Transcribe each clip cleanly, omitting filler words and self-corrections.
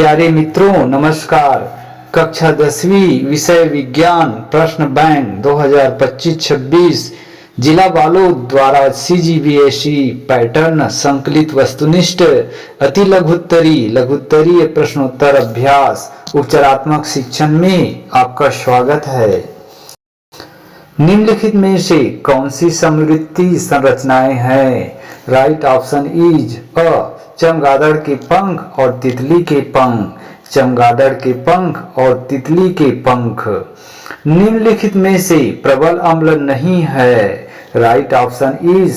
प्यारे मित्रों नमस्कार। कक्षा 10वीं विषय विज्ञान प्रश्न बैंक 2025-26 जिला बालोद द्वारा CGBSE पैटर्न संकलित वस्तुनिष्ठ अति लघुत्तरीय प्रश्नोत्तर अभ्यास उपचारात्मक शिक्षण में आपका स्वागत है। निम्नलिखित में से कौन सी समृद्धि संरचनाएं हैं? राइट ऑप्शन इज अ चमगादड़ के पंख और तितली के पंख। चमगादड़ के पंख और तितली के पंख। निम्नलिखित में से प्रबल अम्ल नहीं है। Right option is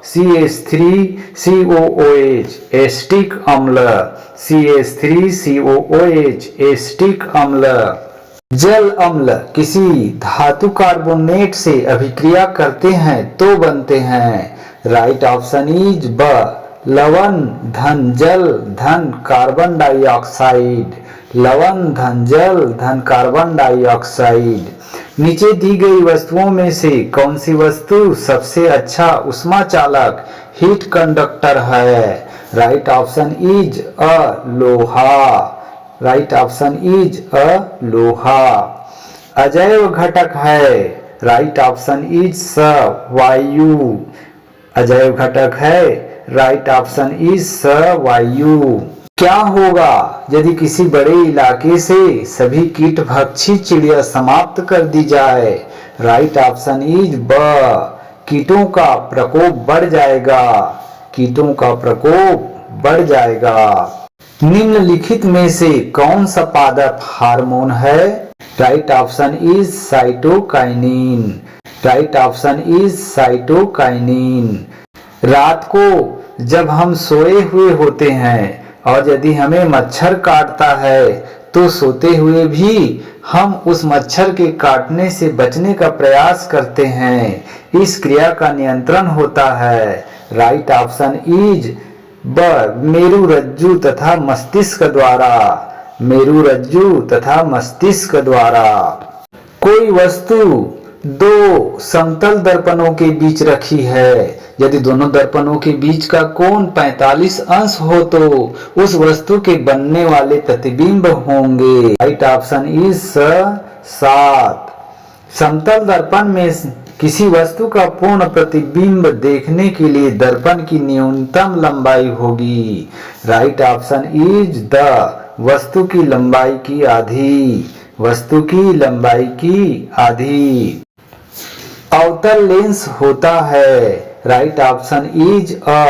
CH3COOH asterisk अम्ल। CH3COOH एस्टिक अम्ल। जल अम्ल किसी धातु कार्बोनेट से अभिक्रिया करते हैं तो बनते हैं। राइट ऑप्शन इज ब लवण धन जल धन कार्बन डाइऑक्साइड। लवण धन जल धन कार्बन डाइऑक्साइड। नीचे दी गई वस्तुओं में से कौन सी वस्तु सबसे अच्छा उष्मा चालक हीट कंडक्टर है? राइट ऑप्शन इज अ लोहा। राइट ऑप्शन इज अ लोहा। अजैव घटक है। राइट ऑप्शन इज स वायु। अजैव घटक है। राइट ऑप्शन इज स वायु। क्या होगा यदि किसी बड़े इलाके से सभी कीट भक्षी चिड़िया समाप्त कर दी जाए? राइट ऑप्शन इज ब कीटों का प्रकोप बढ़ जाएगा। कीटों का प्रकोप बढ़ जाएगा। निम्नलिखित में से कौन सा पादप हार्मोन है? Right option is cytokinin. Right option is cytokinin. रात को जब हम सोए हुए होते हैं और यदि हमें मच्छर काटता है तो सोते हुए भी हम उस मच्छर के काटने से बचने का प्रयास करते हैं। इस क्रिया का नियंत्रण होता है। राइट ऑप्शन इज ब मेरुरज्जु तथा मस्तिष्क द्वारा। मेरुरज्जु तथा मस्तिष्क द्वारा। कोई वस्तु दो समतल दर्पणों के बीच रखी है। यदि दोनों दर्पणों के बीच का कोण 45 अंश हो तो उस वस्तु के बनने वाले प्रतिबिंब होंगे। Right option is 7। समतल दर्पण में किसी वस्तु का पूर्ण प्रतिबिंब देखने के लिए दर्पण की न्यूनतम लंबाई होगी। राइट ऑप्शन इज द वस्तु की लंबाई की आधी। वस्तु की लंबाई की आधी। अवतल लेंस होता है। राइट ऑप्शन इज अ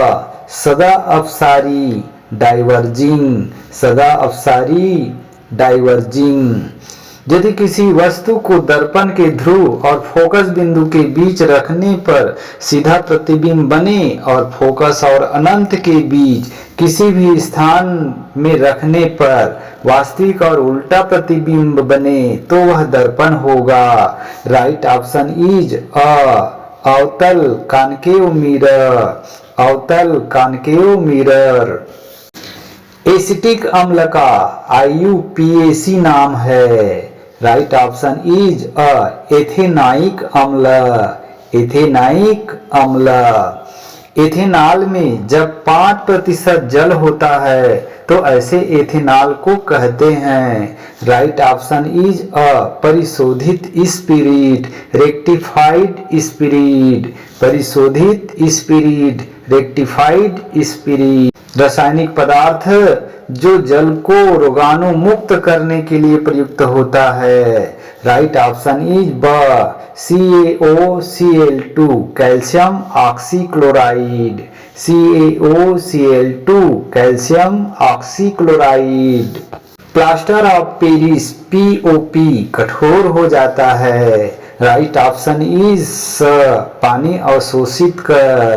सदा अपसारी डाइवर्जिंग। सदा अपसारी डाइवर्जिंग। यदि किसी वस्तु को दर्पण के ध्रुव और फोकस बिंदु के बीच रखने पर सीधा प्रतिबिंब बने और फोकस और अनंत के बीच किसी भी स्थान में रखने पर वास्तविक और उल्टा प्रतिबिंब बने तो वह दर्पण होगा। राइट ऑप्शन इज अ अवतल कॉनकेव मिरर। अवतल कॉनकेव मिरर। एसिटिक अम्ल का IUPAC नाम है। राइट ऑप्शन इज अ एथेनाइक अम्ल। एथेनाइक अम्ल। एथेनॉल में जब 5% जल होता है तो ऐसे एथेनॉल को कहते हैं। राइट ऑप्शन इज अ परिशोधित स्पिरिट रेक्टिफाइड स्पिरिट। परिशोधित स्पिरिट रेक्टिफाइड स्पिरिट। रासायनिक पदार्थ जो जल को रोगाणु मुक्त करने के लिए प्रयुक्त होता है। राइट ऑप्शन इज ब CaOCl2 calcium oxychloride. CaOCl2 calcium oxychloride. Plaster of Paris POP कठोर हो जाता है। राइट ऑप्शन इज पानी अवशोषित कर।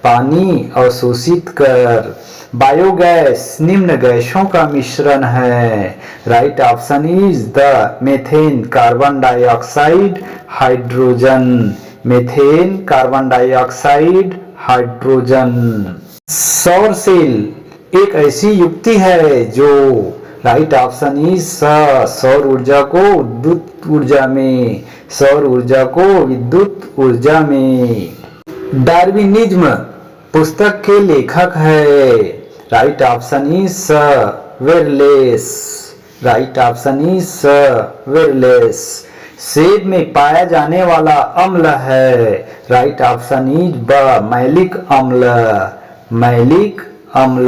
पानी अवशोषित कर। बायोगैस निम्न गैसों का मिश्रण है। Right option is the methane carbon dioxide hydrogen. Methane carbon dioxide hydrogen. सौर सेल एक ऐसी युक्ति है जो राइट ऑप्शन इज सौर ऊर्जा को विद्युत ऊर्जा में। सौर ऊर्जा को विद्युत ऊर्जा में। डार्विनिज्म पुस्तक के लेखक है। राइट ऑप्शन इज वेरलेस। राइट ऑप्शन इज स वेरलेस। सेब में पाया जाने वाला अम्ल है। राइट ऑप्शन इज ब मैलिक अम्ल। मैलिक अम्ल।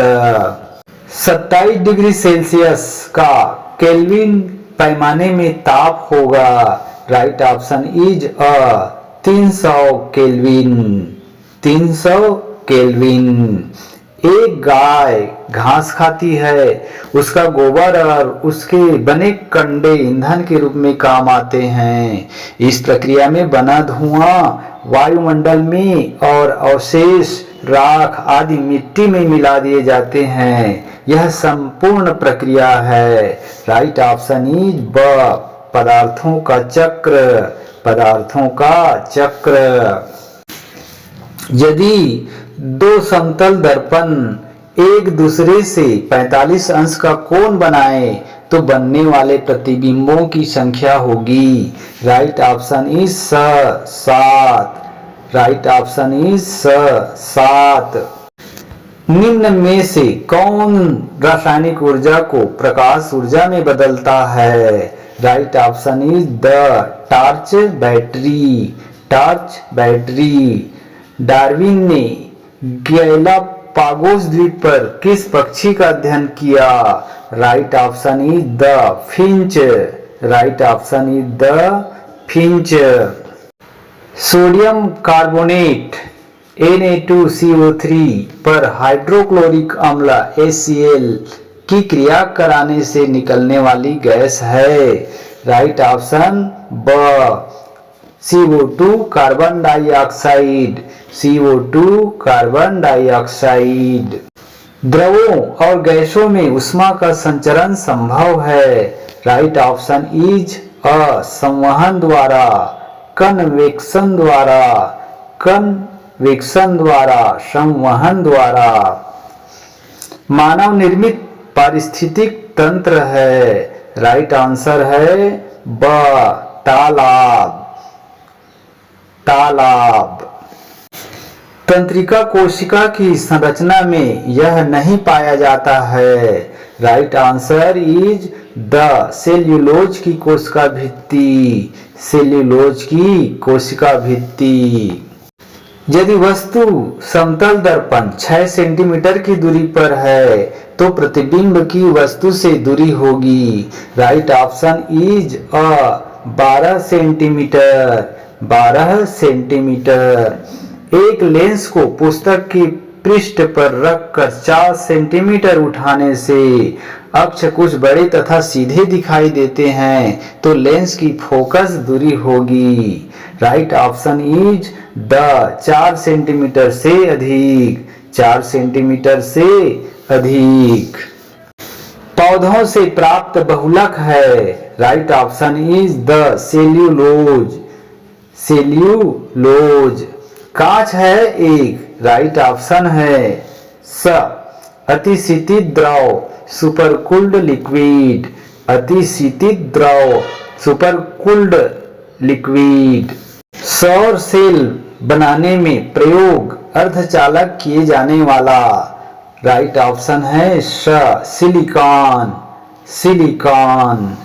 27 डिग्री सेल्सियस का केल्विन पैमाने में ताप होगा। Right option is a 300 kelvin. 300 kelvin. एक गाय घास खाती है, उसका गोबर और उसके बने कंडे ईंधन के रूप में काम आते हैं। इस प्रक्रिया में बना धुआं वायुमंडल में और अवशेष राख आदि मिट्टी में मिला दिए जाते हैं। यह संपूर्ण प्रक्रिया है। राइट ऑप्शन इज ब पदार्थों का चक्र। पदार्थों का चक्र। यदि दो समतल दर्पण एक दूसरे से 45 अंश का कोण बनाए तो बनने वाले प्रतिबिंबों की संख्या होगी। राइट ऑप्शन इज स 7। राइट ऑप्शन इज स 7। निम्न में से कौन रासायनिक ऊर्जा को प्रकाश ऊर्जा में बदलता है? Right option is the torch battery. Torch battery. Darwin ने गैलापागोस द्वीप पर किस पक्षी का अध्ययन किया? Right option is the Finch. Right option is the Finch. Sodium carbonate Na2CO3 पर हाइड्रोक्लोरिक अम्ल HCl की क्रिया कराने से निकलने वाली गैस है। राइट ऑप्शन ब CO2 carbon dioxide. CO2 carbon dioxide. द्रवों और गैसों में ऊष्मा का संचरण संभव है। राइट ऑप्शन इज अ संवहन द्वारा, कन्वेक्शन द्वारा, कन्वेक्शन द्वारा, संवहन द्वारा। मानव निर्मित पारिस्थितिक तंत्र है। राइट आंसर है ब तालाब। तालाब। तंत्रिका कोशिका की संरचना में यह नहीं पाया जाता है। Right answer is the cellulose की कोशिका भित्ति। सेल्यूलोज की कोशिका भित्ति। यदि वस्तु समतल दर्पण 6 सेंटीमीटर की दूरी पर है तो प्रतिबिंब की वस्तु से दूरी होगी। Right option is a 12 centimetre. 12 centimetre. एक लेंस को पुस्तक की पृष्ठ पर रखकर 4 सेंटीमीटर उठाने से अक्ष कुछ बड़े तथा सीधे दिखाई देते हैं तो लेंस की फोकस दूरी होगी। Right option is the 4 centimetre से अधिक। 4 सेंटीमीटर से अधिक। पौधों से प्राप्त बहुलक है। Right option is the cellulose. Cellulose. कांच है एक। राइट ऑप्शन है स अतिशीतित द्रव, सुपरकूल्ड लिक्विड। अतिशीतित द्रव, सुपरकूल्ड लिक्विड। सौर सेल बनाने में प्रयोग अर्धचालक किए जाने वाला। राइट ऑप्शन है स सिलिकॉन। सिलिकॉन।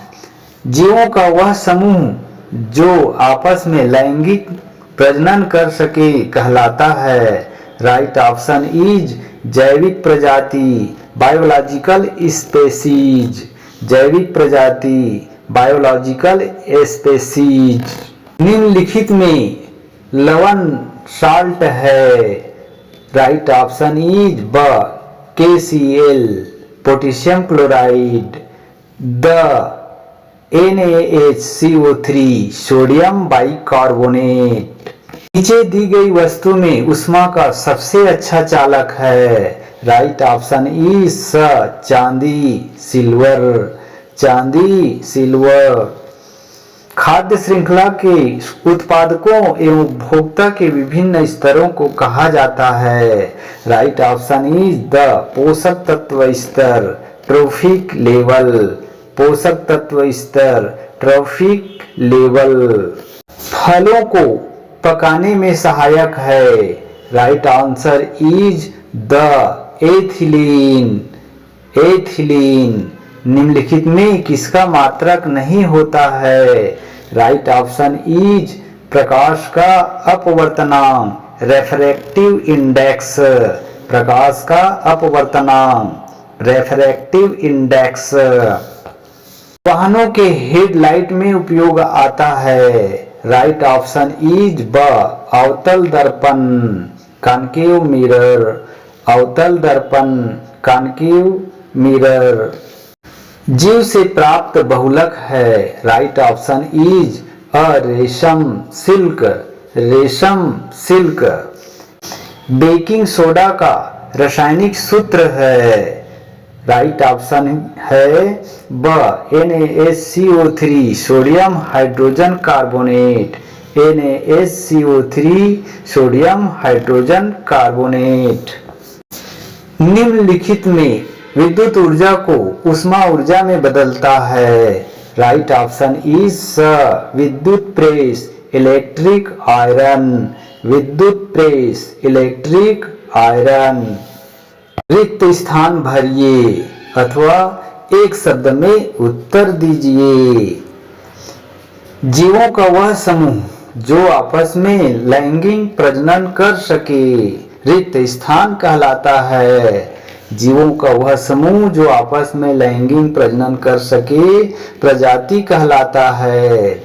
जीवों का वह समूह जो आपस में लैंगिक प्रजनन कर सके कहलाता है। राइट ऑप्शन इज जैविक प्रजाति, बायोलॉजिकल स्पेसीज। जैविक प्रजाति, बायोलॉजिकल स्पेसीज। निम्नलिखित में लवण साल्ट है। राइट ऑप्शन इज ब KCl, potassium chloride. The NaHCO3, sodium bicarbonate. नीचे दी गई वस्तु में ऊष्मा का सबसे अच्छा चालक है। राइट ऑप्शन इज स चांदी, सिल्वर। चांदी, सिल्वर। खाद्य श्रृंखला के उत्पादकों एवं उपभोक्ता के विभिन्न स्तरों को कहा जाता है। राइट ऑप्शन इज द पोषक तत्व स्तर, ट्रोफिक लेवल। पोषक तत्व स्तर, ट्रोफिक लेवल। फलों को पकाने में सहायक है। Right answer is the ethylene. Ethylene निम्नलिखित में किसका मात्रक नहीं होता है? राइट ऑप्शन इज प्रकाश का अपवर्तनांक, रेफ्रैक्टिव इंडेक्स। प्रकाश का अपवर्तनांक, रेफ्रैक्टिव इंडेक्स। वाहनों के हेडलाइट में उपयोग आता है। राइट ऑप्शन इज ब अवतल दर्पण, कॉन्केव मिरर। अवतल दर्पण, कॉन्केव मिरर। जीव से प्राप्त बहुलक है। राइट ऑप्शन इज अ रेशम सिल्क, रेशम सिल्क। बेकिंग सोडा का रासायनिक सूत्र है। राइट ऑप्शन है ब NaSCO3 sodium hydrogen carbonate, NaSCO3 sodium hydrogen carbonate. निम्नलिखित में विद्युत ऊर्जा को ऊष्मा ऊर्जा में बदलता है। राइट ऑप्शन इज स विद्युत प्रेस, इलेक्ट्रिक आयरन। विद्युत प्रेस, इलेक्ट्रिक आयरन। रिक्त स्थान भरिए अथवा एक शब्द में उत्तर दीजिए। जीवों का वह समूह जो आपस में लैंगिक प्रजनन कर सके रिक्त स्थान कहलाता है। जीवों का वह समूह जो आपस में लैंगिक प्रजनन कर सके प्रजाति कहलाता है।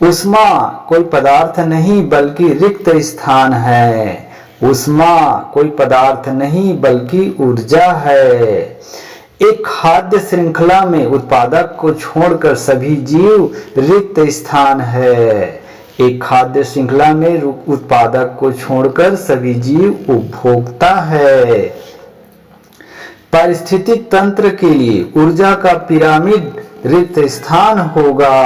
ऊष्मा कोई पदार्थ नहीं बल्कि रिक्त स्थान है। ऊष्मा कोई पदार्थ नहीं बल्कि ऊर्जा है। एक खाद्य श्रृंखला में उत्पादक को छोड़कर सभी जीव रिक्त स्थान है। एक खाद्य श्रृंखला में उत्पादक को छोड़कर सभी जीव उपभोक्ता है। पारिस्थितिक तंत्र के लिए ऊर्जा का पिरामिड रिक्त स्थान होगा।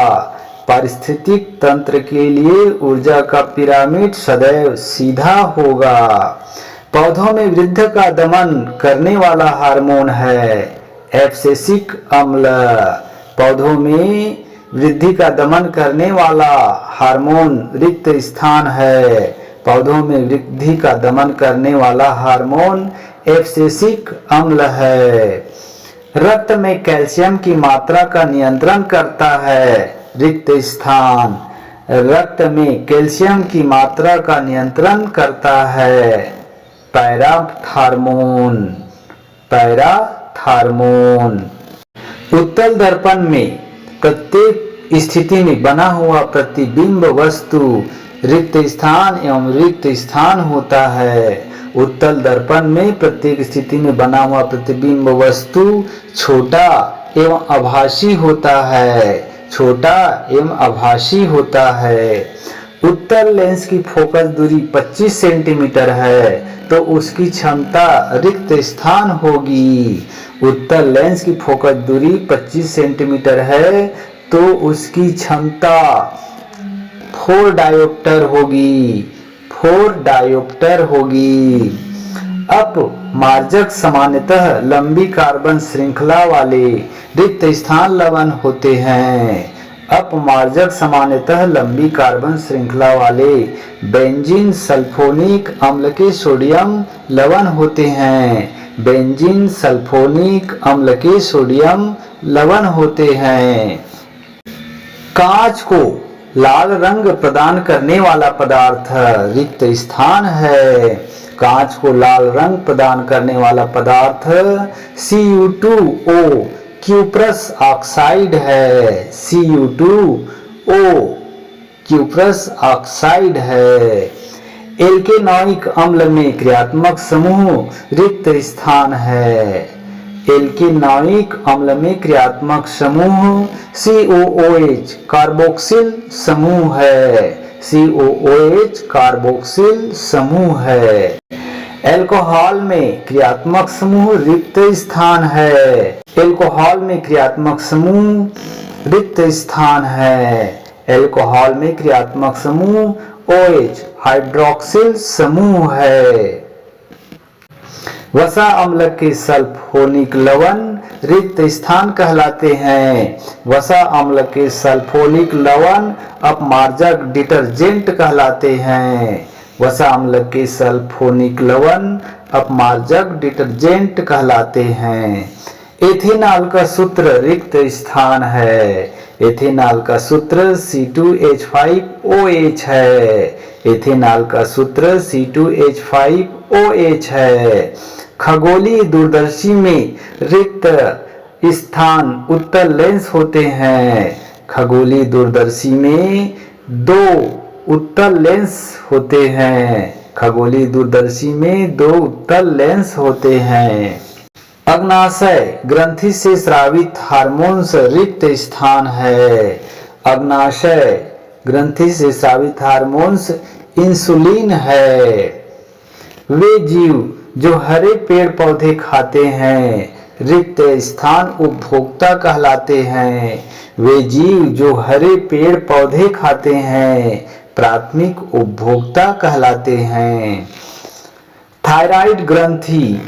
पारिस्थितिक तंत्र के लिए ऊर्जा का पिरामिड सदैव सीधा होगा। पौधों में वृद्धि का दमन करने वाला हार्मोन है एब्सिसिक अम्ल। पौधों में वृद्धि का दमन करने वाला हार्मोन रिक्त स्थान है। पौधों में वृद्धि का दमन करने वाला हार्मोन एब्सिसिक अम्ल है। रक्त में कैल्शियम की मात्रा का नियंत्रण करता है रिक्त स्थान। रक्त में कैल्शियम की मात्रा का नियंत्रण करता है पैराथार्मोन, पैराथार्मोन। उत्तल दर्पण में प्रत्येक स्थिति में बना हुआ प्रतिबिंब वस्तु रिक्त स्थान एवं रिक्त स्थान होता है। उत्तल दर्पण में प्रत्येक स्थिति में बना हुआ प्रतिबिंब वस्तु छोटा एवं आभासी होता है। छोटा एवं आभासी होता है। उत्तल लेंस की फोकस दूरी 25 सेंटीमीटर है तो उसकी क्षमता रिक्त स्थान होगी। उत्तल लेंस की फोकस दूरी 25 सेंटीमीटर है तो उसकी क्षमता 4 डायोप्टर होगी। 4 डायोप्टर होगी। अपमार्जक सामान्यतः लंबी कार्बन श्रृंखला वाले रिक्त स्थान लवण होते हैं। अपमार्जक सामान्यतः लंबी कार्बन श्रृंखला वाले बेंजीन सल्फोनिक अम्ल के सोडियम लवण होते हैं। बेंजीन सल्फोनिक अम्ल के सोडियम लवण होते हैं। कांच को लाल रंग प्रदान करने वाला पदार्थ रिक्त स्थान है। कांच को लाल रंग प्रदान करने वाला पदार्थ Cu2O क्यूप्रस ऑक्साइड है। Cu2O क्यूप्रस ऑक्साइड है। एल्केनॉइक अम्ल में क्रियात्मक समूह रिक्त स्थान है। एल्केनॉइक अम्ल में क्रियात्मक समूह COOH कार्बोक्सिल समूह है। COOH कार्बोक्सिल समूह है। एल्कोहल में क्रियात्मक समूह रिक्त स्थान है। एल्कोहल में क्रियात्मक समूह रिक्त स्थान है। एल्कोहल में क्रियात्मक समूह OH हाइड्रोक्सिल समूह है। वसा अम्ल के सल्फोनिक लवण रिक्त स्थान कहलाते हैं। वसा अम्ल के सल्फोनिक लवण अपमार्जक डिटर्जेंट कहलाते हैं। वसा अम्ल के सल्फोनिक लवण अपमार्जक डिटर्जेंट कहलाते हैं। एथेनॉल का सूत्र रिक्त स्थान है। एथेनॉल का सूत्र C2H5OH है। एथेनॉल का सूत्र C2H5OH है। खगोलीय दूरदर्शी में रिक्त स्थान उत्तल लेंस होते हैं। खगोलीय दूरदर्शी में 2 उत्तल लेंस होते हैं। खगोलीय दूरदर्शी में 2 उत्तल लेंस होते हैं। अग्नाशय ग्रंथि से स्रावित हार्मोन्स रिक्त स्थान है। अग्नाशय ग्रंथि से स्रावित हार्मोन्स इंसुलिन है। वे जीव जो हरे पेड़ पौधे खाते हैं रिक्त स्थान उपभोक्ता कहलाते हैं। वे जीव जो हरे पेड़ पौधे खाते हैं प्राथमिक उपभोक्ता कहलाते हैं। थायराइड ग्रंथि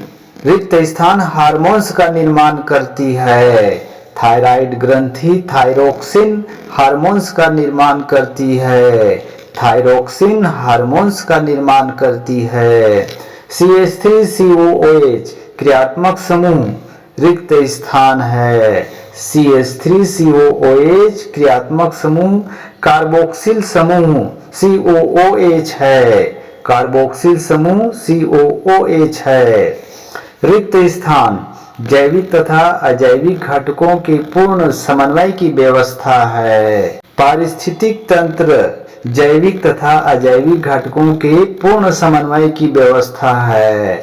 रिक्त स्थान हार्मोन्स का निर्माण करती है। थायराइड ग्रंथि थायरोक्सिन हार्मोन्स का निर्माण करती है। थायरोक्सिन हार्मोन्स का निर्माण करती है। CH3COOH क्रियात्मक समूह रिक्त स्थान है। CH3COOH क्रियात्मक समूह कार्बोक्सिल समूह COOH है। कार्बोक्सिल समूह COOH है। रिक्त स्थान जैविक तथा अजैविक घटकों के पूर्ण समन्वय की व्यवस्था है। पारिस्थितिक तंत्र जैविक तथा अजैविक घटकों के पूर्ण समन्वय की व्यवस्था है।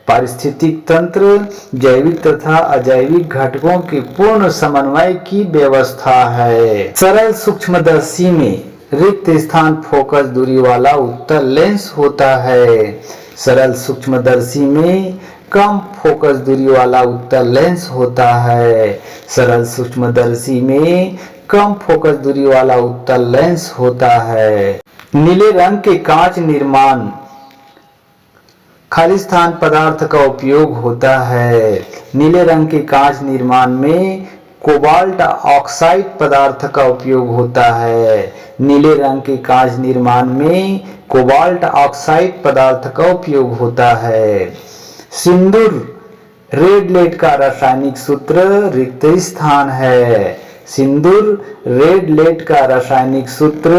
पारिस्थितिक तंत्र जैविक तथा अजैविक घटकों के पूर्ण समन्वय की व्यवस्था है। सरल सूक्ष्मदर्शी में रिक्त स्थान फोकस दूरी वाला उत्तल लेंस होता है। सरल सूक्ष्मदर्शी में कम फोकस दूरी वाला उत्तल लेंस होता है। सरल सूक्ष्मदर्शी में कम फोकस दूरी वाला उत्तल लेंस होता है। नीले रंग के कांच निर्माण खालिस्तान पदार्थ का उपयोग होता है। नीले रंग के कांच निर्माण में कोबाल्ट ऑक्साइड पदार्थ का उपयोग होता है। नीले रंग के कांच निर्माण में कोबाल्ट ऑक्साइड पदार्थ का उपयोग होता है। सिंदूर रेड लेड का रासायनिक सूत्र रिक्त स्थान है। सिंदूर रेड लेड का रासायनिक सूत्र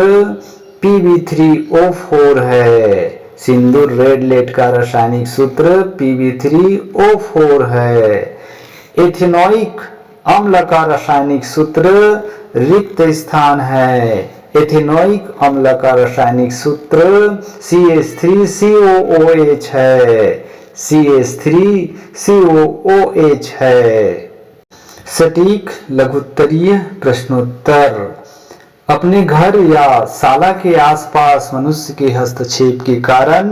Pb3O4 है। सिंदूर रेड लेड का रासायनिक सूत्र Pb3O4 है। एथेनोइक अम्ल का रासायनिक सूत्र रिक्त स्थान है। एथेनोइक अम्ल का रासायनिक सूत्र CH3COOH है। CH3COOH है। सटीक लघुत्तरीय प्रश्नोत्तर। अपने घर या शाला के आसपास मनुष्य के हस्तक्षेप के कारण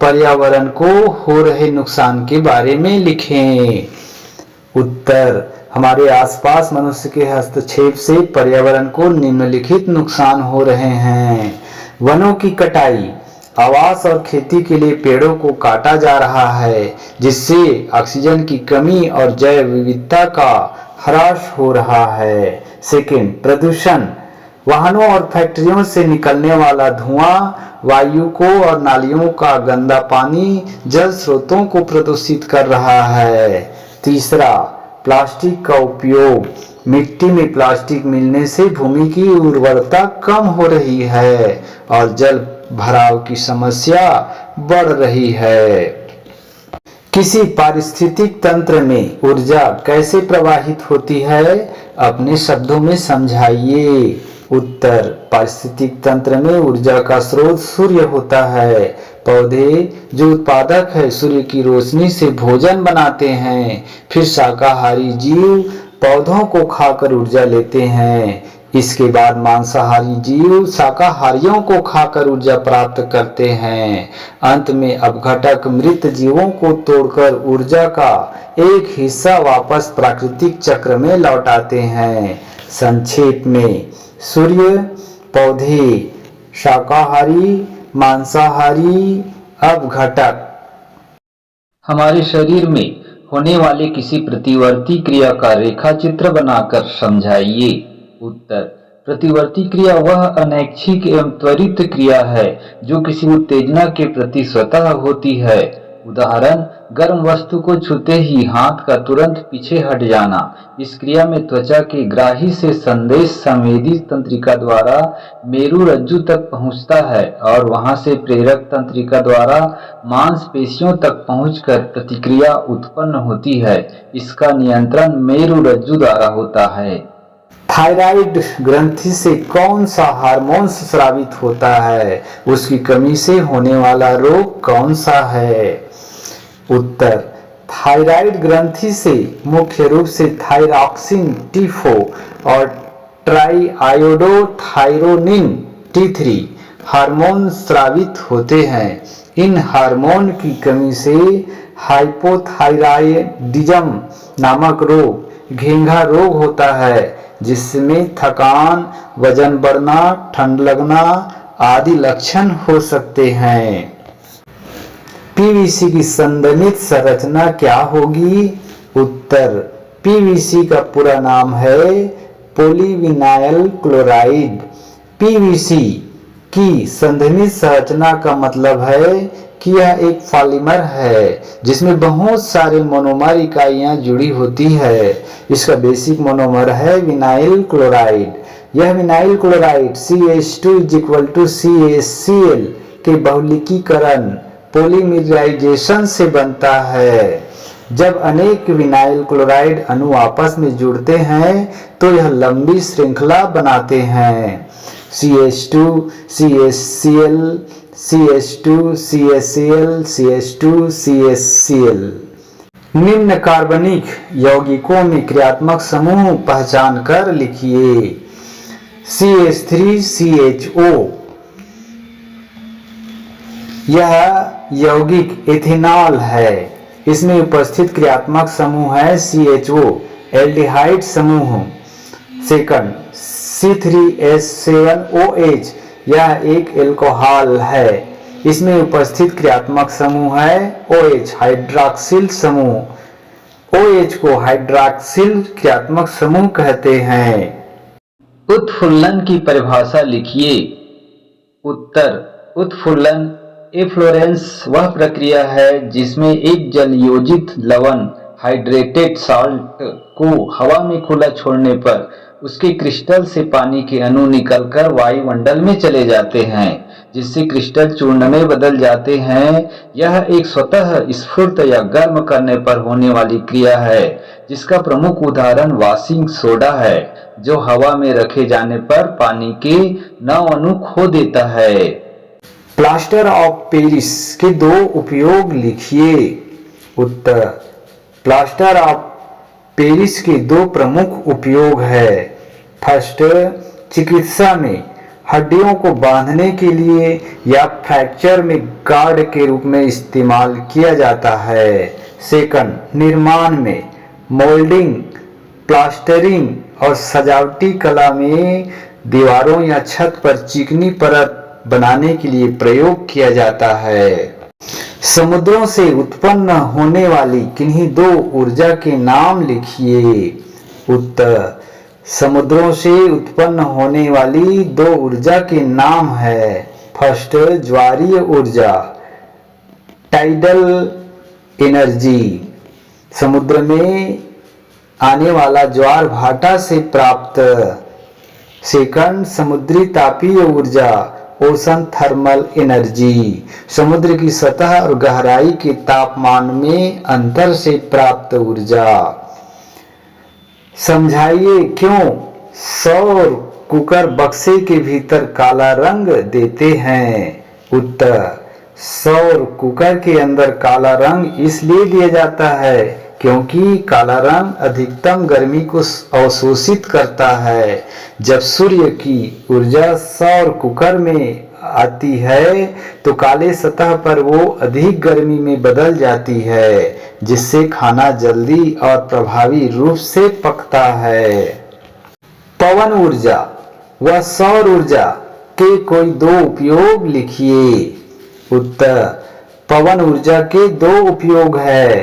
पर्यावरण को हो रहे नुकसान के बारे में लिखें। उत्तर हमारे आसपास मनुष्य के हस्तक्षेप से पर्यावरण को निम्नलिखित नुकसान हो रहे हैं। वनों की कटाई, आवास और खेती के लिए पेड़ों को काटा जा रहा है जिससे ऑक्सीजन की कमी और जैव विविधता का ह्रास हो रहा है। सेकंड, प्रदूषण, वाहनों और फैक्ट्रियों से निकलने वाला धुआं वायु को और नालियों का गंदा पानी जल स्रोतों को प्रदूषित कर रहा है। तीसरा, प्लास्टिक का उपयोग, मिट्टी में प्लास्टिक मिलने से भूमि की उर्वरता कम हो रही है और जल भराव की समस्या बढ़ रही है। किसी पारिस्थितिक तंत्र में ऊर्जा कैसे प्रवाहित होती है, अपने शब्दों में समझाइए। उत्तर, पारिस्थितिक तंत्र में ऊर्जा का स्रोत सूर्य होता है। पौधे जो उत्पादक है सूर्य की रोशनी से भोजन बनाते हैं। फिर शाकाहारी जीव पौधों को खाकर ऊर्जा लेते हैं। इसके बाद मांसाहारी जीव शाकाहारियों को खाकर ऊर्जा प्राप्त करते हैं। अंत में अपघटक मृत जीवों को तोड़कर ऊर्जा का एक हिस्सा वापस प्राकृतिक चक्र में लौटाते हैं। संक्षेप में, सूर्य, पौधे, शाकाहारी, मांसाहारी, अपघटक। हमारे शरीर में होने वाले किसी प्रतिवर्ती क्रिया का रेखा चित्र बनाकर समझाइए। उत्तर, प्रतिवर्ती क्रिया वह अनैच्छिक एवं त्वरित क्रिया है जो किसी उत्तेजना के प्रति स्वतः होती है। उदाहरण, गर्म वस्तु को छूते ही हाथ का तुरंत पीछे हट जाना। इस क्रिया में त्वचा के ग्राही से संदेश संवेदी तंत्रिका द्वारा मेरुरज्जु तक पहुंचता है और वहां से प्रेरक तंत्रिका द्वारा मांसपेशियों तक पहुंचकर प्रतिक्रिया उत्पन्न होती है। इसका नियंत्रण मेरुरज्जु द्वारा होता है। थायराइड ग्रंथि से कौन सा हार्मोन स्रावित होता है? उसकी कमी से होने वाला रोग कौन सा है? उत्तर, थायराइड ग्रंथि से मुख्य रूप से थायरॉक्सिन T4 और ट्राइआयोडोथायरोनिन T3 हार्मोन स्रावित होते हैं। इन हार्मोन की कमी से हाइपोथायरायडिज्म नामक रोग, घेंघा रोग होता है, जिसमें थकान, वजन बढ़ना, ठंड लगना आदि लक्षण हो सकते हैं। पीवीसी की संदर्भित संरचना क्या होगी? उत्तर, पीवीसी का पूरा नाम है पॉलीविनाइल क्लोराइड। पीवीसी की संदर्भित संरचना का मतलब है कि यह एक पॉलीमर है जिसमें बहुत सारे मोनोमर इकाइयां जुड़ी होती है। इसका बेसिक मोनोमर है विनाइल क्लोराइड। यह विनाइल क्लोराइड CH2 के बहुलकीकरण पॉलीमराइजेशन से बनता है। जब अनेक विनाइल क्लोराइड अणु आपस में जुड़ते हैं तो यह लंबी श्रृंखला बनाते हैं। CH2 CHCl CH2 CHCl CH2 CHCl। निम्न कार्बनिक यौगिकों में क्रियात्मक समूह पहचान कर लिखिए। CH3CHO, यह यौगिक एथेनॉल है। इसमें उपस्थित क्रियात्मक समूह है CHO एल्डिहाइड समूह। सेकंड, C3H7OH, यह एक एल्कोहल है। इसमें उपस्थित क्रियात्मक समूह है OH हाइड्रॉक्सिल समूह। OH को हाइड्रॉक्सिल क्रियात्मक समूह कहते हैं। उत्फुल्लन की परिभाषा लिखिए। उत्तर, उत्फुल्लन एफ्लोरेंस वह प्रक्रिया है जिसमें एक जलयोजित लवण हाइड्रेटेड साल्ट को हवा में खुला छोड़ने पर उसके क्रिस्टल से पानी के अणु निकलकर वायुमंडल में चले जाते हैं, जिससे क्रिस्टल चूर्ण में बदल जाते हैं। यह एक स्वतः स्फुर्त या गर्म करने पर होने वाली क्रिया है, जिसका प्रमुख उदाहरण वॉशिंग सोडा है, जो हवा में रखे जाने पर पानी के 9 अणु खो देता है। प्लास्टर ऑफ पेरिस के 2 उपयोग लिखिए। उत्तर, प्लास्टर ऑफ पेरिस के 2 प्रमुख उपयोग है। फर्स्ट, चिकित्सा में हड्डियों को बांधने के लिए या फ्रैक्चर में गार्ड के रूप में इस्तेमाल किया जाता है। सेकंड, निर्माण में मोल्डिंग, प्लास्टरिंग और सजावटी कला में दीवारों या छत पर चिकनी परत बनाने के लिए प्रयोग किया जाता है। समुद्रों से उत्पन्न होने वाली किन्हीं 2 ऊर्जा के नाम लिखिए। उत्तर, समुद्रों से उत्पन्न होने वाली 2 ऊर्जा के नाम है। फर्स्ट, ज्वारीय ऊर्जा टाइडल एनर्जी, समुद्र में आने वाला ज्वार भाटा से प्राप्त। सेकंड, समुद्री तापीय ऊर्जा ओशन थर्मल एनर्जी, समुद्र की सतह और गहराई के तापमान में अंतर से प्राप्त ऊर्जा। समझाइए क्यों सौर कुकर बक्से के भीतर काला रंग देते हैं? उत्तर, सौर कुकर के अंदर काला रंग इसलिए दिया जाता है क्योंकि काला रंग अधिकतम गर्मी को अवशोषित करता है। जब सूर्य की ऊर्जा सौर कुकर में आती है तो काले सतह पर वो अधिक गर्मी में बदल जाती है, जिससे खाना जल्दी और प्रभावी रूप से पकता है। पवन ऊर्जा व सौर ऊर्जा के कोई 2 उपयोग लिखिए। उत्तर, पवन ऊर्जा के 2 उपयोग है।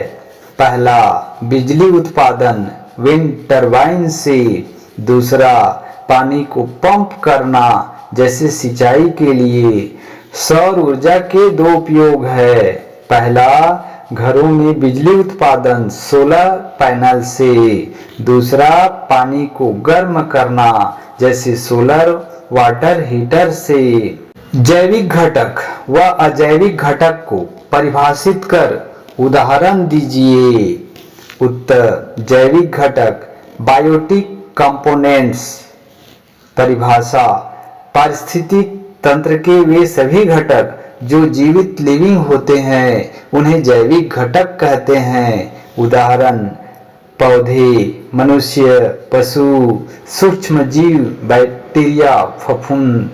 पहला, बिजली उत्पादन विंड टरबाइन से। दूसरा, पानी को पंप करना जैसे सिंचाई के लिए। सौर ऊर्जा के 2 उपयोग है। पहला, घरों में बिजली उत्पादन सोलर पैनल से। दूसरा, पानी को गर्म करना जैसे सोलर वाटर हीटर से। जैविक घटक व अजैविक घटक को परिभाषित कर उदाहरण दीजिए। उत्तर, जैविक घटक बायोटिक कंपोनेंट्स। परिभाषा, पारिस्थितिक तंत्र के वे सभी घटक जो जीवित लिविंग होते हैं उन्हें जैविक घटक कहते हैं। उदाहरण, पौधे, मनुष्य, पशु, सूक्ष्म जीव, बैक्टीरिया, फफूंद।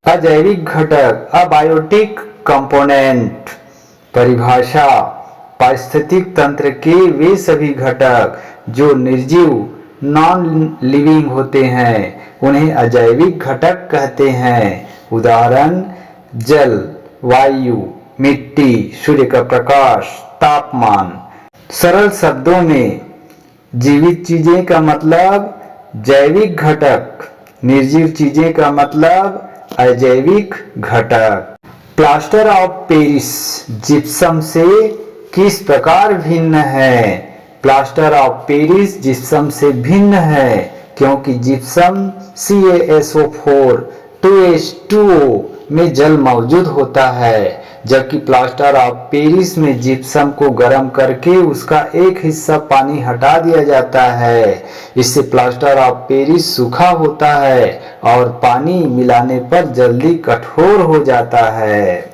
अजैविक घटक अबायोटिक कंपोनेंट। परिभाषा, पारिस्थितिक तंत्र के वे सभी घटक जो निर्जीव नॉन लिविंग होते हैं उन्हें अजैविक घटक कहते हैं। उदाहरण, जल, वायु, मिट्टी, सूर्य का प्रकाश, तापमान। सरल शब्दों में जीवित चीजें का मतलब जैविक घटक, निर्जीव चीजें का मतलब अजैविक घटक। प्लास्टर ऑफ पेरिस जिप्सम से किस प्रकार भिन्न है? प्लास्टर ऑफ पेरिस जिप्सम से भिन्न है क्योंकि जिप्सम CaSO4 2H2O में जल मौजूद होता है, जबकि प्लास्टर ऑफ पेरिस में जिप्सम को गर्म करके उसका एक हिस्सा पानी हटा दिया जाता है। इससे प्लास्टर ऑफ पेरिस सूखा होता है और पानी मिलाने पर जल्दी कठोर हो जाता है।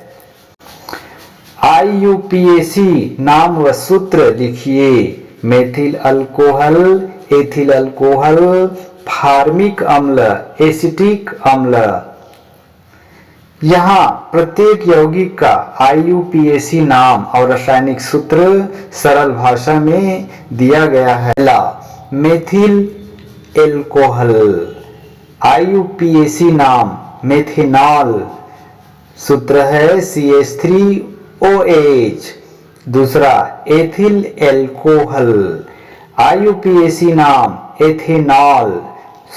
IUPAC नाम व सूत्र लिखिए। Methyl alcohol, ethyl alcohol, formic अम्ल, एसिटिक अम्ल। यहाँ प्रत्येक यौगिक का IUPAC नाम और रासायनिक सूत्र सरल भाषा में दिया गया है। पहला, मेथिल एल्कोहल, IUPAC नाम मेथेनॉल, सूत्र है CH3OH। दूसरा, एथिल एल्कोहल, IUPAC नाम एथेनॉल,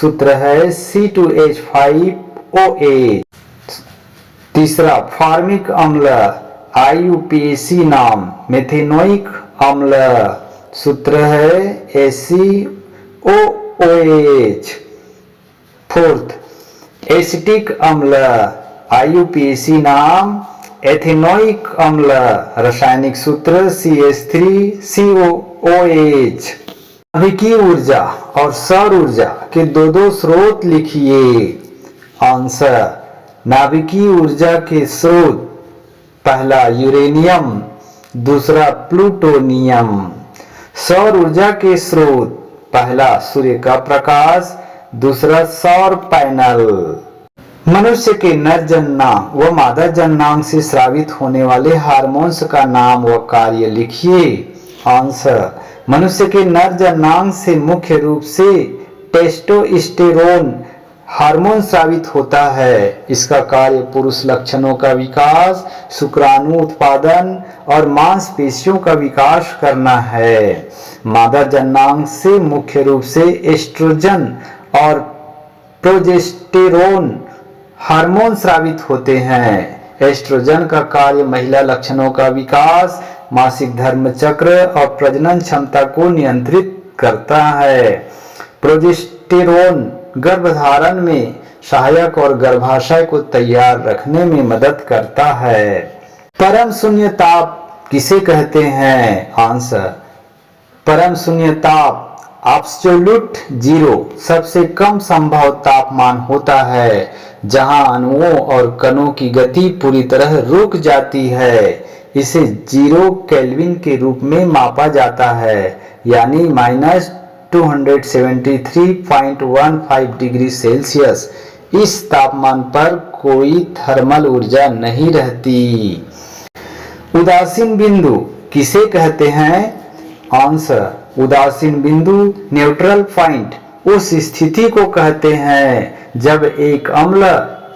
सूत्र है C2H5OH। तीसरा, फार्मिक अम्ल, IUPAC नाम मेथेनोइक अम्ल, सूत्र है ACOOH। फोर्थ, एसिटिक अम्ल, IUPAC नाम एथेनोइक अम्ल, रासायनिक सूत्र CH3COOH। नाभिकीय ऊर्जा और सौर ऊर्जा के दो स्रोत लिखिए। आंसर, नाभिकीय ऊर्जा के स्रोत, पहला यूरेनियम, दूसरा प्लूटोनियम। सौर ऊर्जा के स्रोत, पहला सूर्य का प्रकाश, दूसरा सौर पैनल। मनुष्य के नर जननांग व मादा जननांग से स्रावित होने वाले हार्मोन्स का नाम व कार्य लिखिए। आंसर, मनुष्य के नर जननांग से मुख्य रूप से टेस्टोस्टेरोन हार्मोन स्रावित होता है। इसका कार्य पुरुष लक्षणों का विकास, शुक्राणु उत्पादन और मांसपेशियों का विकास करना है। मादा जननांग से मुख्य रूप से एस्ट्रोजन और प्रोजेस्टेरोन हार्मोन स्रावित होते हैं। एस्ट्रोजन का कार्य महिला लक्षणों का विकास, मासिक धर्म चक्र और प्रजनन क्षमता को नियंत्रित करता है। प्रोजेस्टेरोन गर्भधारण में सहायक और गर्भाशय को तैयार रखने में मदद करता है। परम शून्य ताप किसे कहते हैं? आंसर, परम शून्य ताप एब्सोल्यूट जीरो सबसे कम संभव तापमान होता है जहां अणुओं और कणों की गति पूरी तरह रुक जाती है। इसे 0 केल्विन के रूप में मापा जाता है, यानी -273.15 डिग्री सेल्सियस। इस तापमान पर कोई थर्मल ऊर्जा नहीं रहती। उदासीन बिंदु किसे कहते हैं? आंसर, उदासीन बिंदु न्यूट्रल पॉइंट उस स्थिति को कहते हैं जब एक अम्ल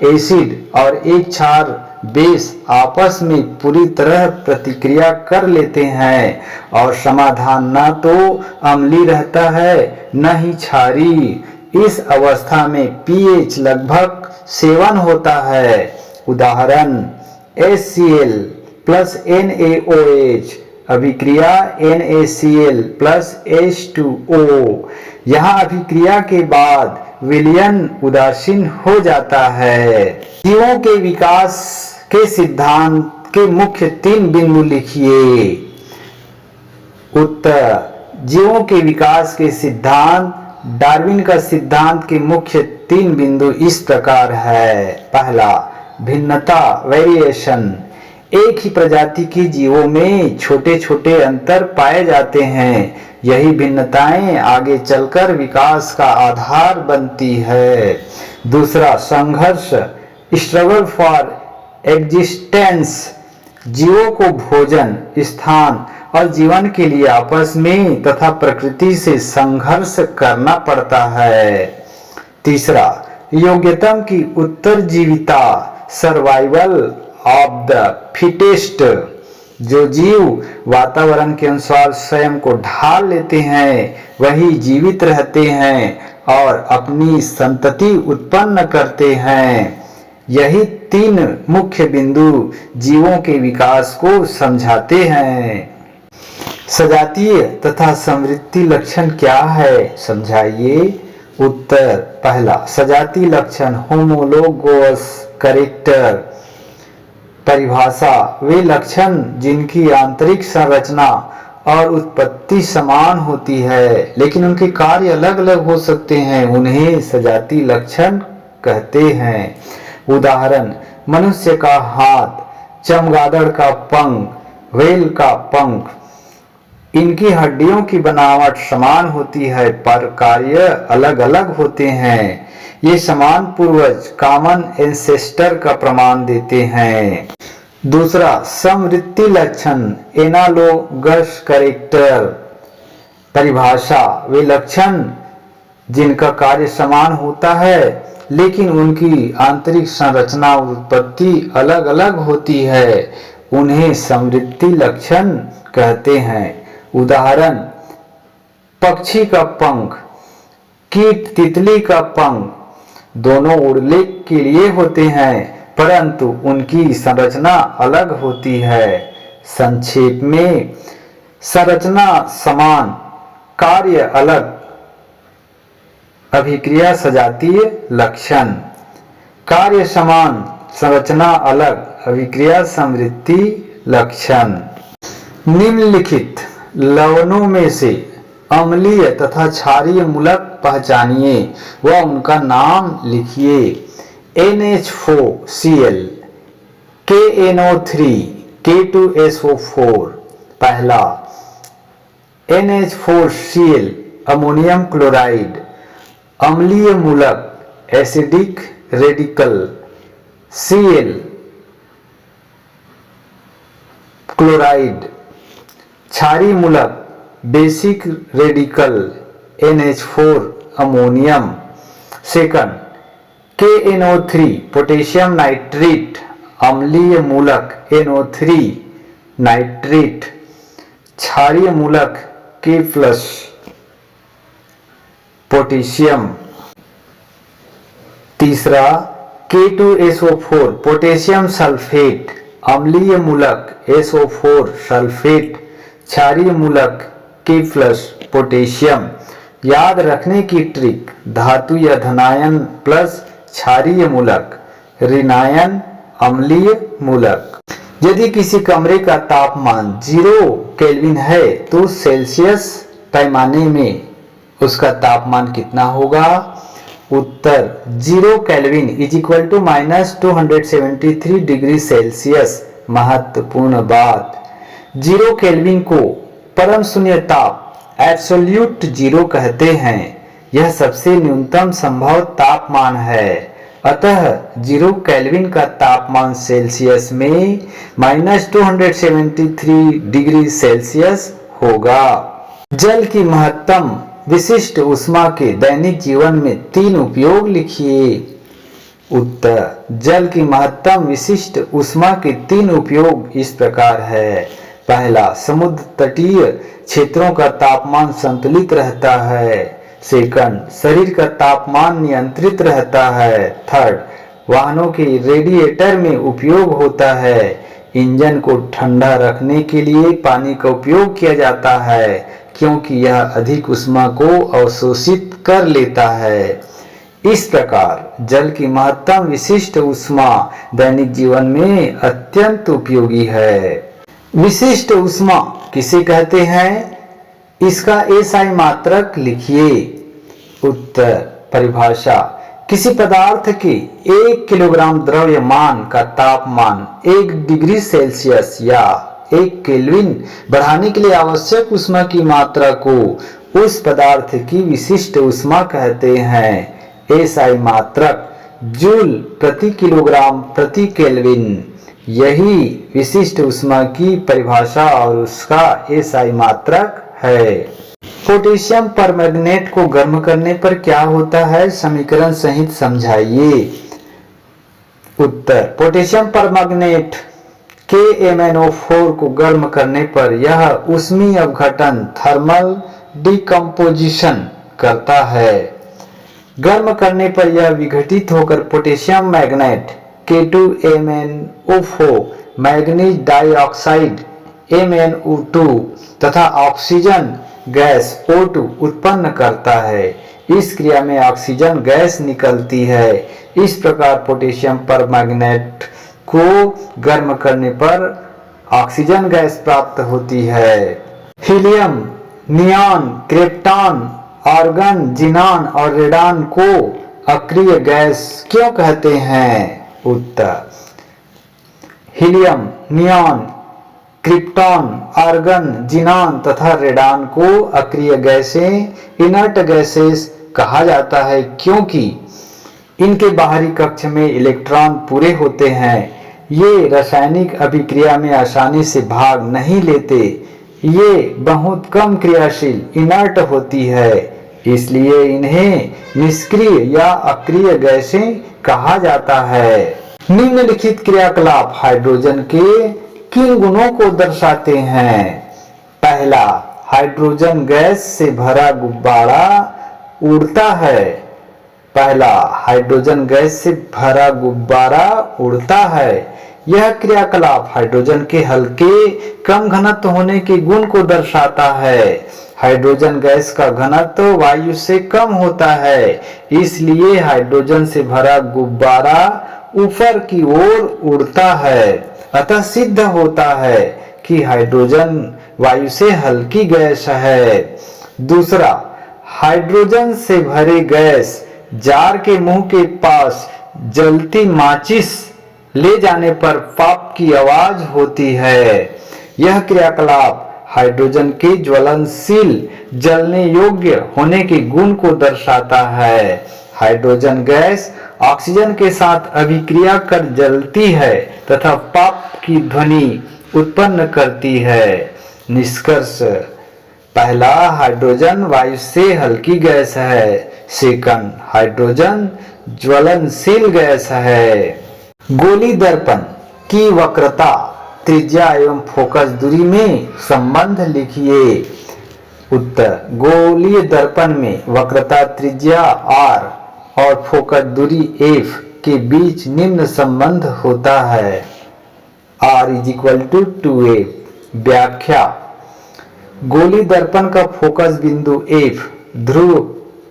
एसिड और एक क्षार बेस आपस में पूरी तरह प्रतिक्रिया कर लेते हैं और समाधान न तो अम्लीय रहता है न ही क्षारीय। इस अवस्था में pH लगभग 7 होता है। उदाहरण, HCl प्लस NaOH, अभिक्रिया NaCl प्लस H2O। यहाँ अभिक्रिया के बाद विलयन उदासीन हो जाता है। जीवों के विकास के सिद्धांत के मुख्य 3 बिंदु लिखिए। उत्तर, जीवों के विकास के सिद्धांत डार्विन का सिद्धांत के मुख्य 3 बिंदु इस प्रकार है। पहला, भिन्नता वेरिएशन। एक ही प्रजाति के जीवों में छोटे छोटे अंतर पाए जाते हैं। यही भिन्नताएं आगे चलकर विकास का आधार बनती है। दूसरा, संघर्ष स्ट्रगल फॉर एग्जिस्टेंस। जीवों को भोजन, स्थान और जीवन के लिए आपस में तथा प्रकृति से संघर्ष करना पड़ता है। तीसरा, योग्यतम की उत्तरजीविता सर्वाइवल ऑफ द फिटेस्ट। जो जीव वातावरण के अनुसार स्वयं को ढाल लेते हैं वही जीवित रहते हैं और अपनी संतति उत्पन्न करते हैं। यही 3 मुख्य बिंदु जीवों के विकास को समझाते हैं। सजातीय तथा समृद्धि लक्षण क्या है, समझाइए। उत्तर, पहला, सजातीय लक्षण होमोलोगस कैरेक्टर। परिभाषा, वे लक्षण जिनकी आंतरिक संरचना और उत्पत्ति समान होती है लेकिन उनके कार्य अलग अलग हो सकते हैं, उन्हें सजातीय लक्षण कहते हैं। उदाहरण, मनुष्य का हाथ, चमगादड़ का पंख, व्हेल का पंख। इनकी हड्डियों की बनावट समान होती है पर कार्य अलग अलग होते हैं। ये समान पूर्वज कॉमन एंसेस्टर का प्रमाण देते हैं। दूसरा, समवृत्ति लक्षण एनालोगस कैरेक्टर। परिभाषा, वे लक्षण जिनका कार्य समान होता है लेकिन उनकी आंतरिक संरचना और उत्पत्ति अलग अलग होती है, उन्हें समवृत्ति लक्षण कहते हैं। उदाहरण, पक्षी का पंख, कीट तितली का पंख। दोनों उड़ने के लिए होते हैं परंतु उनकी संरचना अलग होती है। संक्षेप में, संरचना समान, कार्य अलग। अभिक्रिया सजातीय लक्षण। कार्य समान, संरचना अलग, अभिक्रिया समवृत्ति लक्षण। निम्नलिखित लवणों में से अम्लीय तथा क्षारीय मूलक पहचानिए व उनका नाम लिखिए। NH4Cl, KNO3, K2SO4। पहला, NH4Cl अमोनियम क्लोराइड, अम्लीय मूलक, एसिडिक रेडिकल। Cl क्लोराइड, क्षारीय मूलक, basic radical, NH4 ammonium. Second, KNO3 potassium nitrate, अम्लीय मूलक, NO3 नाइट्रेट, क्षारीय मूलक, K+ पोटेशियम। तीसरा, K2SO4 पोटेशियम सल्फेट, अम्लीय मूलक, SO4 सल्फेट, क्षारीय मूलक, K+ पोटेशियम। याद रखने की ट्रिक, धातु या धनायन प्लस क्षारीय मूलक, ऋणायन अम्लीय मूलक। यदि किसी कमरे का तापमान 0 केल्विन है तो सेल्सियस पैमाने में उसका तापमान कितना होगा? उत्तर, 0 kelvin is equal to -273 degree Celsius. महत्वपूर्ण बात, 0 केल्विन को परम शून्य ताप एब्सोल्यूट 0 कहते हैं। यह सबसे न्यूनतम संभव तापमान है। अतः 0 केल्विन का तापमान सेल्सियस में -273 डिग्री सेल्सियस होगा। जल की महत्तम विशिष्ट ऊष्मा के दैनिक जीवन में 3 उपयोग लिखिए। उत्तर, जल की महत्तम विशिष्ट ऊष्मा के 3 उपयोग इस प्रकार है। पहला, समुद्र तटीय क्षेत्रों का तापमान संतुलित रहता है। सेकंड, शरीर का तापमान नियंत्रित रहता है। थर्ड, वाहनों के रेडिएटर में उपयोग होता है। इंजन को ठंडा रखने के लिए पानी का उपयोग किया जाता है क्योंकि यह अधिक ऊष्मा को अवशोषित कर लेता है। इस प्रकार जल की महत्तम विशिष्ट ऊष्मा दैनिक जीवन में अत्यंत उपयोगी है। विशिष्ट ऊष्मा किसे कहते हैं? इसका एसआई मात्रक लिखिए। उत्तर परिभाषा, किसी पदार्थ के 1 किलोग्राम द्रव्यमान का तापमान 1 डिग्री सेल्सियस या 1 केल्विन बढ़ाने के लिए आवश्यक ऊष्मा की मात्रा को उस पदार्थ की विशिष्ट ऊष्मा कहते हैं। एसआई मात्रक जूल प्रति किलोग्राम प्रति केल्विन, यही विशिष्ट ऊष्मा की परिभाषा और उसका एसआई मात्रक है। पोटेशियम परमैंगनेट को गर्म करने पर क्या होता है? समीकरण सहित समझाइए। उत्तर, पोटेशियम परमैंगनेट KMnO4 को गर्म करने पर यह ऊष्मीय अपघटन थर्मल डिकम्पोजिशन करता है। गर्म करने पर यह विघटित होकर potassium magnet K2MnO4, manganese dioxide MnO2 तथा ऑक्सीजन गैस O2 उत्पन्न करता है। इस क्रिया में ऑक्सीजन गैस निकलती है। इस प्रकार पोटेशियम परमैंगनेट को गर्म करने पर ऑक्सीजन गैस प्राप्त होती है। हीलियम, नियॉन, क्रिप्टॉन, आर्गन, जिनान और रेडान को अक्रिय गैस क्यों कहते हैं? उत्तर, हीलियम, नियॉन, क्रिप्टॉन, आर्गन, जिनान तथा रेडान को अक्रिय गैसें, इनर्ट गैसेस कहा जाता है क्योंकि इनके बाहरी कक्ष में इलेक्ट्रॉन पूरे होते हैं। ये रासायनिक अभिक्रिया में आसानी से भाग नहीं लेते। ये बहुत कम क्रियाशील, इनर्ट होती है, इसलिए इन्हें निष्क्रिय या अक्रिय गैसें कहा जाता है। निम्नलिखित क्रियाकलाप हाइड्रोजन के किन गुणों को दर्शाते हैं? पहला, हाइड्रोजन गैस से भरा गुब्बारा उड़ता है। पहला, हाइड्रोजन गैस से भरा गुब्बारा उड़ता है। यह क्रियाकलाप हाइड्रोजन के हल्के कम घनत्व होने के गुण को दर्शाता है। हाइड्रोजन गैस का घनत्व वायु से कम होता है, इसलिए हाइड्रोजन से भरा गुब्बारा ऊपर की ओर उड़ता है। अतः सिद्ध होता है कि हाइड्रोजन वायु से हल्की गैस है। दूसरा, हाइड्रोजन से भरे गैस जार के मुंह के पास जलती माचिस ले जाने पर पॉप की आवाज होती है। यह क्रियाकलाप हाइड्रोजन के ज्वलनशील, जलने योग्य होने के गुण को दर्शाता है। हाइड्रोजन गैस ऑक्सीजन के साथ अभिक्रिया कर जलती है तथा पॉप की ध्वनि उत्पन्न करती है। निष्कर्ष, पहला, हाइड्रोजन वायु से हल्की गैस है। सेकंड, हाइड्रोजन ज्वलनशील गैस है। गोली दर्पण की वक्रता, त्रिज्या एवं फोकस दूरी में संबंध लिखिए। उत्तर, गोलीय दर्पण में वक्रता त्रिज्या r और फोकस दूरी f के बीच निम्न संबंध होता है। r = 2f। व्याख्या, गोली दर्पण का फोकस बिंदु f, ध्रुव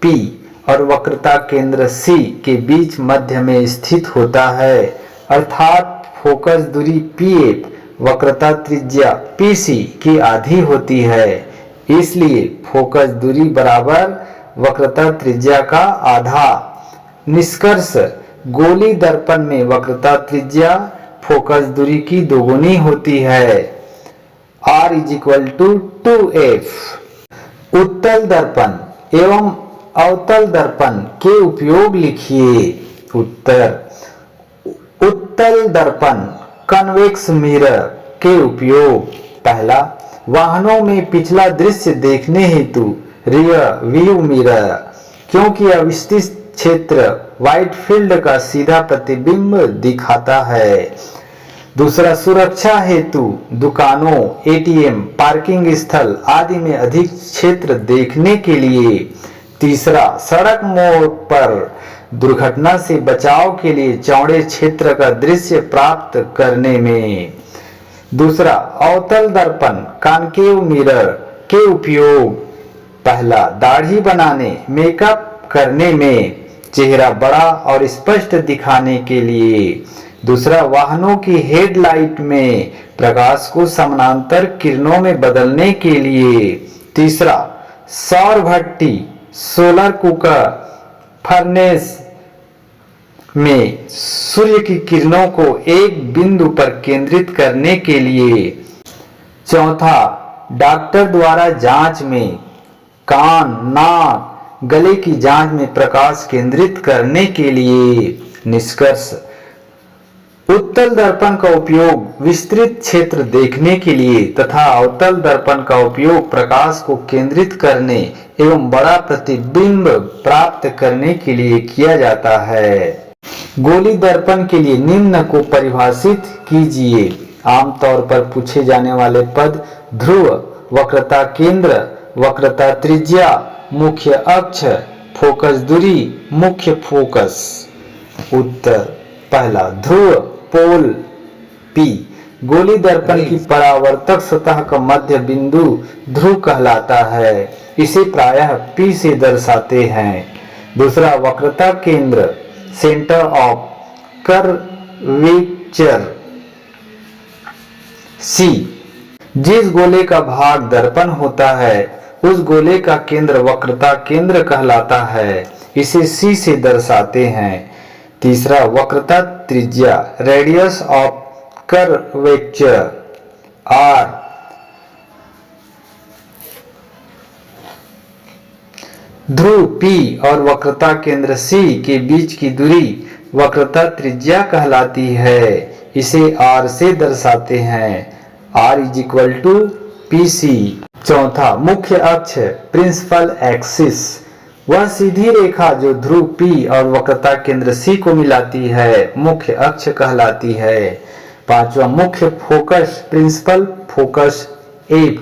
P और वक्रता केंद्र C के बीच मध्य में स्थित होता है, अर्थात फोकस दूरी PF वक्रता त्रिज्या PC की आधी होती है, इसलिए फोकस दूरी बराबर वक्रता त्रिज्या का आधा। निष्कर्ष, गोली दर्पण में वक्रता त्रिज्या फोकस दूरी की दोगुनी होती है। r = 2f। उत्तल दर्पण एवं अवतल दर्पण के उपयोग लिखिए। उत्तर, उत्तल दर्पण कन्वेक्स मिरर के उपयोग, पहला, वाहनों में पिछला दृश्य देखने हेतु रियर व्यू मिरर, क्योंकि अविष्टित क्षेत्र वाइट फील्ड का सीधा प्रतिबिंब दिखाता है। दूसरा, सुरक्षा हेतु दुकानों, ATM, पार्किंग स्थल आदि में अधिक क्षेत्र देखने के लिए। तीसरा, सड़क मोड़ पर दुर्घटना से बचाव के लिए चौड़े क्षेत्र का दृश्य प्राप्त करने में। दूसरा, अवतल दर्पण कॉन्केव मिरर के उपयोग। पहला, दाढ़ी बनाने मेकअप करने में, चेहरा बड़ा और स्पष्ट दिखाने के लिए। दूसरा, वाहनों की हेडलाइट में प्रकाश को समानांतर किरणों में बदलने के लिए। तीसरा, सौर भट्टी सोलर कुकर फर्नेस में सूर्य की किरणों को एक बिंदु पर केंद्रित करने के लिए। चौथा, डॉक्टर द्वारा जांच में कान, नाक, गले की जांच में प्रकाश केंद्रित करने के लिए। निष्कर्ष, उत्तल दर्पण का उपयोग विस्तृत क्षेत्र देखने के लिए तथा अवतल दर्पण का उपयोग प्रकाश को केंद्रित करने एवं बड़ा प्रतिबिंब प्राप्त करने के लिए किया जाता है। गोली दर्पण के लिए निम्न को परिभाषित कीजिए। आमतौर पर पूछे जाने वाले पद: ध्रुव, वक्रता केंद्र, वक्रता त्रिज्या, मुख्य अक्ष, फोकस दूरी, मुख्य फोकस। उत्तर: पहला, ध्रुव पोल P। गोली दर्पण की परावर्तक सतह का मध्य बिंदु ध्रुव कहलाता है। इसे प्रायः P से दर्शाते हैं। दूसरा, वक्रता केंद्र सेंटर ऑफ कर्वेचर C। जिस गोले का भाग दर्पण होता है उस गोले का केंद्र वक्रता केंद्र कहलाता है। इसे C से दर्शाते हैं। तीसरा, वक्रता त्रिज्या radius of curvature R। Dhruv P और वक्रता केंद्र C के बीच की दूरी वक्रता त्रिज्या कहलाती है। इसे R से दर्शाते हैं। R = PC। चौथा, मुख्य अक्ष प्रिंसिपल एक्सिस, वह सीधी रेखा जो ध्रुव P और वक्रता केंद्र C को मिलाती है मुख्य अक्ष कहलाती है। पांचवा, मुख्य फोकस प्रिंसिपल फोकस F।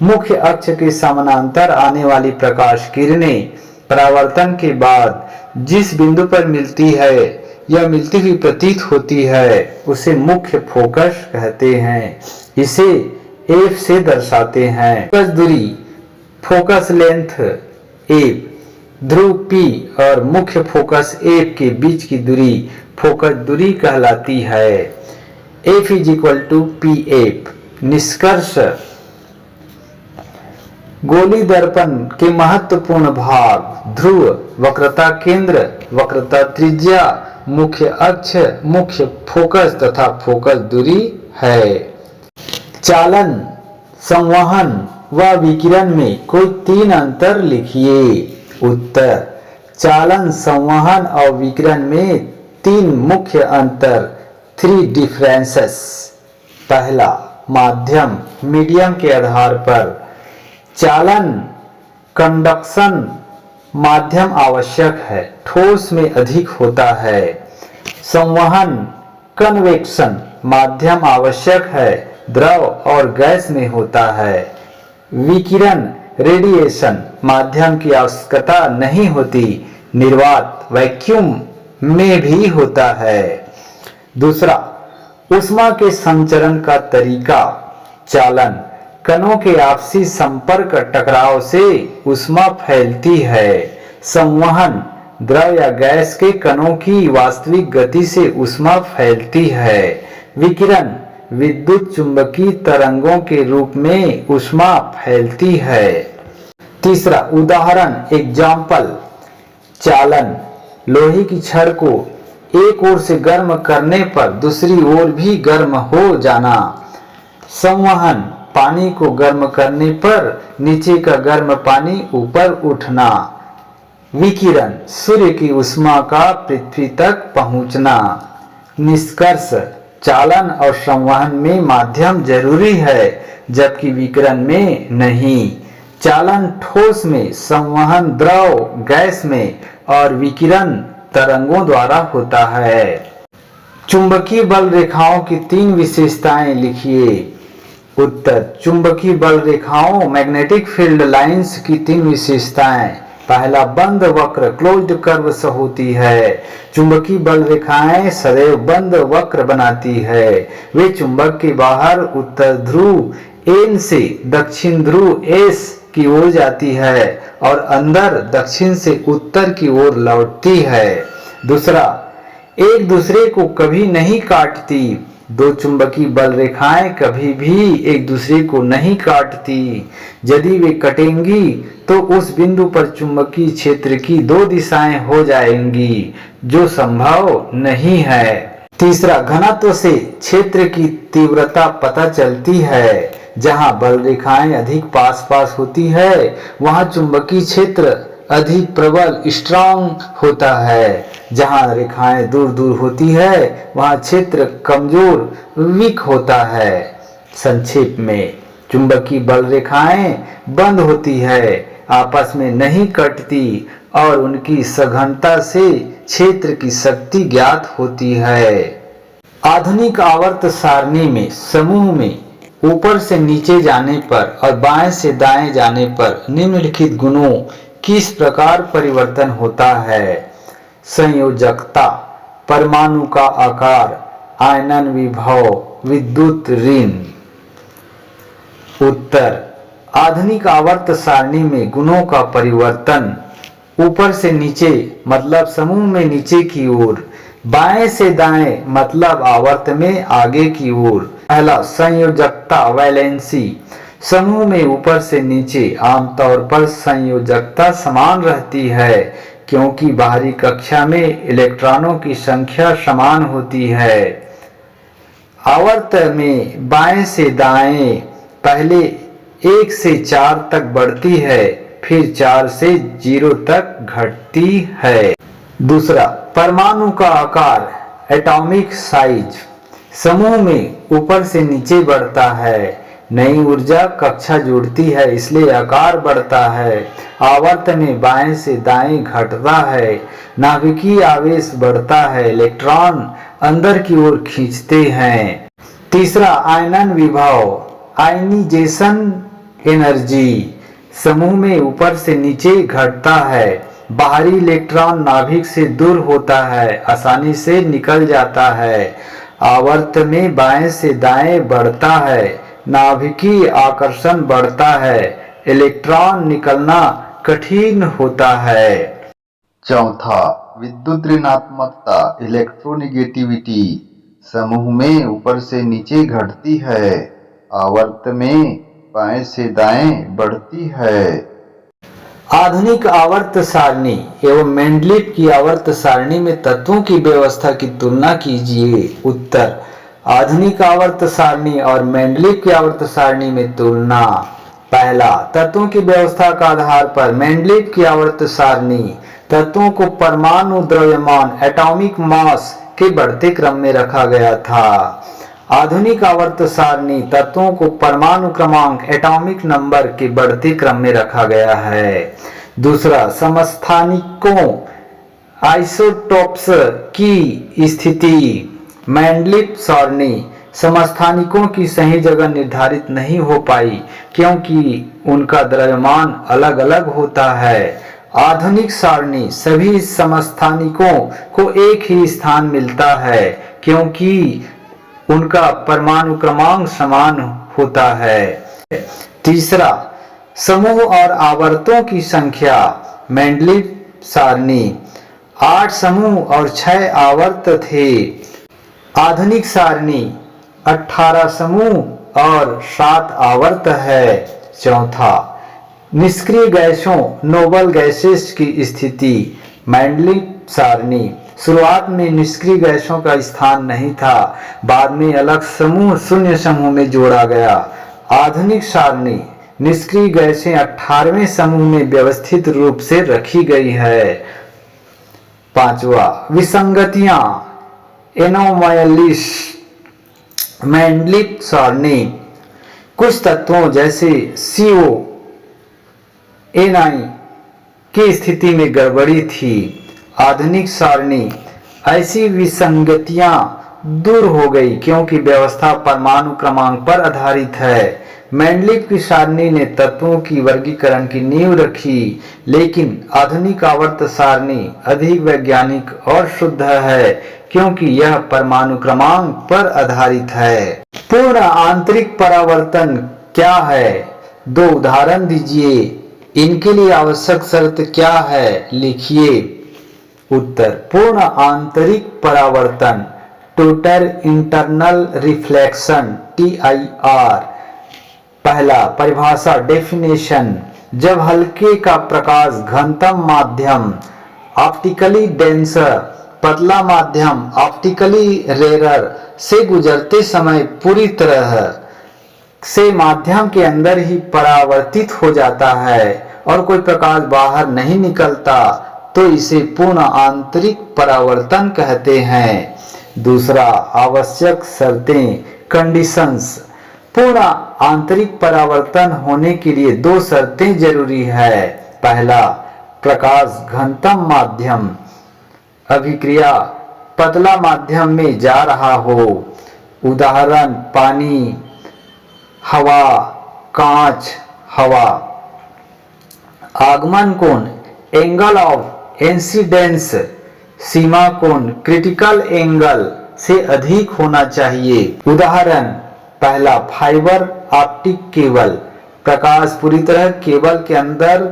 मुख्य अक्ष के समानांतर आने वाली प्रकाश किरणें परावर्तन के बाद जिस बिंदु पर मिलती है या मिलती हुई प्रतीत होती है उसे मुख्य फोकस कहते हैं। इसे F से दर्शाते हैं। फोकस दूरी फोकस लेंथ F। ध्रुव P और मुख्य फोकस F के बीच की दूरी फोकस दूरी कहलाती है। F = PF। निष्कर्ष, गोली दर्पण के महत्वपूर्ण भाग ध्रुव, वक्रता केंद्र, वक्रता त्रिज्या, मुख्य अक्ष, मुख्य फोकस तथा फोकस दूरी है। चालन, संवहन व विकिरण में कोई 3 अंतर लिखिए। उत्तर: चालन, संवहन और विकिरण में 3 मुख्य अंतर 3 डिफरेंसेस। पहला, माध्यम मीडियम के आधार पर। चालन कंडक्शन माध्यम आवश्यक है, ठोस में अधिक होता है। संवहन कन्वेक्शन माध्यम आवश्यक है, द्रव और गैस में होता है। विकिरण रेडिएशन माध्यम की आवश्यकता नहीं होती, निर्वात वैक्यूम में भी होता है। दूसरा, ऊष्मा के संचरण का तरीका। चालन कणों के आपसी संपर्क टकराव से ऊष्मा फैलती है। संवहन द्रव या गैस के कणों की वास्तविक गति से ऊष्मा फैलती है। विकिरण विद्युत चुंबकीय तरंगों के रूप में ऊष्मा फैलती है। तीसरा उदाहरण एग्जाम्पल, चालन लोहे की छड़ को एक ओर से गर्म करने पर दूसरी ओर भी गर्म हो जाना। संवहन पानी को गर्म करने पर नीचे का गर्म पानी ऊपर उठना। विकिरण सूर्य की ऊष्मा का पृथ्वी तक पहुंचना। निष्कर्ष, चालन और संवहन में माध्यम जरूरी है जबकि विकिरण में नहीं। चालन ठोस में, संवहन द्रव गैस में और विकिरण तरंगों द्वारा होता है। चुंबकीय बल रेखाओं की 3 विशेषताएं लिखिए। उत्तर, चुंबकीय बल रेखाओं मैग्नेटिक फील्ड लाइंस की 3 विशेषताएं। पहला बंद वक्र क्लोज्ड कर्व से होती है। चुंबकीय बल रेखाएं सदैव बंद वक्र बनाती है। वे चुंबक के बाहर उत्तर ध्रुव N से दक्षिण ध्रुव S की ओर जाती है और अंदर दक्षिण से उत्तर की ओर लौटती है। दूसरा, एक दूसरे को कभी नहीं काटती। दो चुंबकीय बल रेखाएं कभी भी एक दूसरे को नहीं काटती। यदि वे कटेंगी तो उस बिंदु पर चुंबकीय क्षेत्र की दो दिशाएं हो जाएंगी, जो संभव नहीं है। तीसरा, घनत्व से क्षेत्र की तीव्रता पता चलती है। जहां बल रेखाएं अधिक पास पास होती है, वहां चुंबकीय क्षेत्र अधिक प्रबल स्ट्रांग होता है। जहां रेखाएं दूर दूर होती है, वहां क्षेत्र कमजोर वीक होता है। संक्षेप में, चुंबकीय बल रेखाएं बंद होती है, आपस में नहीं कटती और उनकी सघनता से क्षेत्र की शक्ति ज्ञात होती है। आधुनिक आवर्त सारणी में समूह में ऊपर से नीचे जाने पर और बाएं से दाएं जाने पर निम्नलिखित गुणों किस प्रकार परिवर्तन होता है? संयोजकता, परमाणु का आकार, आयनन विभव, विद्युत ऋण। उत्तर, आधुनिक आवर्त सारणी में गुणों का परिवर्तन ऊपर से नीचे मतलब समूह में नीचे की ओर, बाएं से दाएं मतलब आवर्त में आगे की ओर। पहला, संयोजकता वैलेंसी। समूह में ऊपर से नीचे आमतौर पर संयोजकता समान रहती है, क्योंकि बाहरी कक्षा में इलेक्ट्रॉनों की संख्या समान होती है। आवर्त में बाएं से दाएं पहले 1 से 4 तक बढ़ती है, फिर 4 से 0 तक घटती है। दूसरा, परमाणु का आकार एटॉमिक साइज। समूह में ऊपर से नीचे बढ़ता है, नई ऊर्जा कक्षा जुड़ती है, इसलिए आकार बढ़ता है। आवर्त में बाएं से दाएं घटता है, नाभिकीय आवेश बढ़ता है, इलेक्ट्रॉन अंदर की ओर खींचते हैं। तीसरा, आयनन विभव आयनीजेशन एनर्जी। समूह में ऊपर से नीचे घटता है, बाहरी इलेक्ट्रॉन नाभिक से दूर होता है, आसानी से निकल जाता है। आवर्त में बाएं से दाएं बढ़ता है, नाभिकीय आकर्षण बढ़ता है, इलेक्ट्रॉन निकलना कठिन होता है। चौथा, विद्युत ऋणात्मकता इलेक्ट्रोनेगेटिविटी। समूह में ऊपर से नीचे घटती है, आवर्त में बाएं से दाएं बढ़ती है। आधुनिक आवर्त सारणी एवं मेंडलीव की आवर्त सारणी में तत्वों की व्यवस्था की तुलना कीजिए। उत्तर, आधुनिक आवर्त सारणी और मेंडलीव की आवर्त सारणी में तुलना। पहला, तत्वों की व्यवस्था का आधार पर मेंडलीव की आवर्त सारणी तत्वों को परमाणु द्रव्यमान एटॉमिक मास के बढ़ते क्रम में रखा गया था। आधुनिक आवर्त सारणी तत्वों को परमाणु क्रमांक एटॉमिक नंबर के बढ़ते क्रम में रखा गया है। दूसरा, समस्थानिकों आइसोटोप्स की स्थिति। मेंडलीव सारणी समस्थानिकों की सही जगह निर्धारित नहीं हो पाई, क्योंकि उनका द्रव्यमान अलग अलग होता है। आधुनिक सारणी सभी समस्थानिकों को एक ही स्थान मिलता है, क्योंकि उनका परमाणु क्रमांक समान होता है। तीसरा, समूह और आवर्तों की संख्या। मेंडलीव सारणी 8 समूह और 6 आवर्त थे। आधुनिक सारणी 18 समूह और 7 आवर्त है। चौथा, निष्क्रिय गैसों नोबल गैसेस की स्थिति। मेंडलीव सारणी शुरुआत में निष्क्रिय गैसों का स्थान नहीं था, बाद में अलग समूह शून्य समूह में जोड़ा गया। आधुनिक सारणी निष्क्रिय गैसें 18वें समूह में व्यवस्थित रूप से रखी गई है। पांचवा, विसंगतियां एनोमैलिस। मेंडलीव सारणी कुछ तत्वों जैसे CO Na की स्थिति में गड़बड़ी थी। आधुनिक सारणी ऐसी विसंगतियां दूर हो गई, क्योंकि व्यवस्था परमाणु क्रमांक पर आधारित है। मेंडलीव की सारणी ने तत्वों की वर्गीकरण की नींव रखी, लेकिन आधुनिक आवर्त सारणी अधिक वैज्ञानिक और शुद्ध है क्योंकि यह परमाणु क्रमांक पर आधारित है। पूर्ण आंतरिक परावर्तन क्या है? 2 उदाहरण दीजिए। इनके लिए आवश्यक शर्त क्या है? लिखिए। उत्तर: पूर्ण आंतरिक परावर्तन, टोटल इंटरनल रिफ्लेक्शन, TIR। पहला, परिभाषा डेफिनेशन: जब हल्के का प्रकाश घनतम माध्यम ऑप्टिकली डेंसर, पतला माध्यम ऑप्टिकली रेरर से गुजरते समय पूरी तरह से माध्यम के अंदर ही परावर्तित हो जाता है और कोई प्रकाश बाहर नहीं निकलता, तो इसे पूर्ण आंतरिक परावर्तन कहते हैं। दूसरा, आवश्यक शर्तें, कंडीशंस: पूर्ण आंतरिक परावर्तन होने के लिए 2 शर्तें जरूरी है। पहला, प्रकाश घनतम माध्यम अभिक्रिया पतला माध्यम में जा रहा हो, उदाहरण पानी, हवा, कांच, हवा। आगमन कोण, एंगल ऑफ इंसिडेंस, सीमा कोण, क्रिटिकल एंगल से अधिक होना चाहिए। उदाहरण, पहला, फाइबर ऑप्टिक केबल, प्रकाश पूरी तरह केबल के अंदर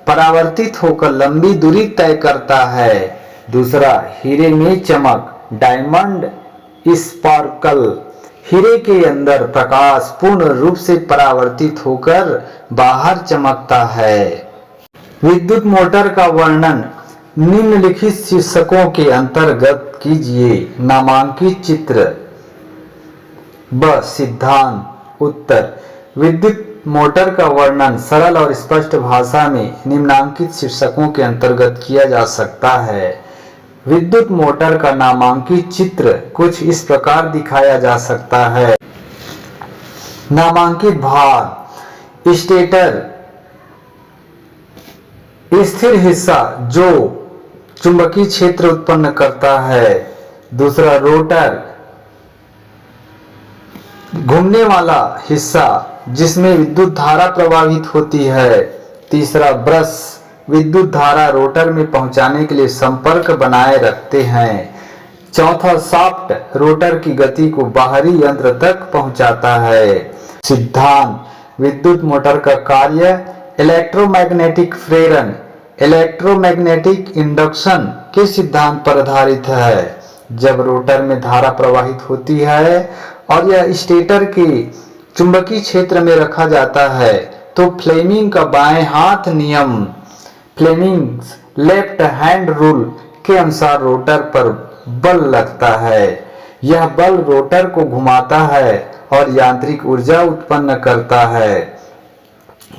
परावर्तित होकर लंबी दूरी तय करता है। दूसरा, हीरे में चमक, डायमंड स्पार्कल, हीरे के अंदर प्रकाश पूर्ण रूप से परावर्तित होकर बाहर चमकता है। विद्युत मोटर का वर्णन निम्नलिखित शीर्षकों के अंतर्गत कीजिए। नामांकित चित्र। ब, सिद्धांत। उत्तर: विद्युत मोटर का वर्णन सरल और स्पष्ट भाषा में निम्नांकित शीर्षकों के अंतर्गत किया जा सकता है। विद्युत मोटर का नामांकित चित्र कुछ इस प्रकार दिखाया जा सकता है। नामांकित भाग: स्टेटर स्थिर हिस्सा जो चुंबकीय क्षेत्र उत्पन्न करता है। दूसरा, रोटर घूमने वाला हिस्सा जिसमें विद्युत धारा प्रवाहित होती है। तीसरा, ब्रश विद्युत धारा रोटर में पहुंचाने के लिए संपर्क बनाए रखते हैं। चौथा, शाफ्ट रोटर की गति को बाहरी यंत्र तक पहुंचाता है। सिद्धांत: विद्युत मोटर का कार्य इलेक्ट्रोमैग्नेटिक प्रेरण, इलेक्ट्रोमैग्नेटिक इंडक्शन के सिद्धांत पर आधारित है। जब रोटर में धारा प्रवाहित होती है और यह स्टेटर के चुंबकीय क्षेत्र में रखा जाता है तो फ्लेमिंग का बाएं हाथ नियम, फ्लेमिंग्स लेफ्ट हैंड रूल के अनुसार रोटर पर बल लगता है। यह बल रोटर को घुमाता है और यांत्रिक ऊर्जा उत्पन्न करता है।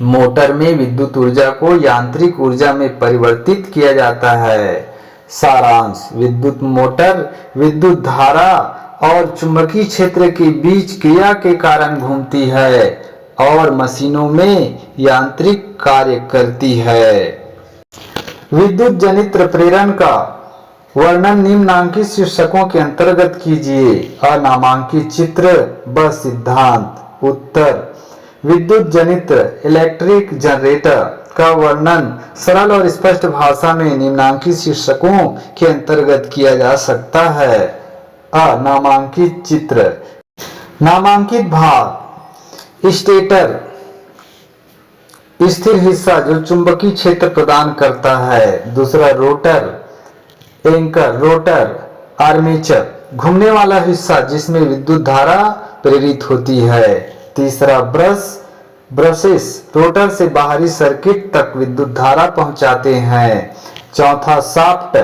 मोटर में विद्युत ऊर्जा को यांत्रिक ऊर्जा में परिवर्तित किया जाता है। सारांश: विद्युत मोटर विद्युत धारा और चुंबकीय क्षेत्र के बीच क्रिया के कारण घूमती है और मशीनों में यांत्रिक कार्य करती है। विद्युत जनित्र प्रेरण का वर्णन निम्नांकित शीर्षकों के अंतर्गत कीजिए। अ, नामांकित चित्र। ब, सिद्धांत। उत्तर: विद्युत जनित्र इलेक्ट्रिक जनरेटर का वर्णन सरल और स्पष्ट भाषा में निम्नांकित शीर्षकों के अंतर्गत किया जा सकता है। अ, नामांकित चित्र। नामांकित भाग: स्टेटर स्थिर हिस्सा जो चुंबकीय क्षेत्र प्रदान करता है। दूसरा, रोटर एंकर रोटर आर्मेचर घूमने वाला हिस्सा जिसमें विद्युत धारा प्रेरित होती है। तीसरा, ब्रशेस रोटर से बाहरी सर्किट तक विद्युत धारा पहुंचाते हैं। चौथा, शाफ्ट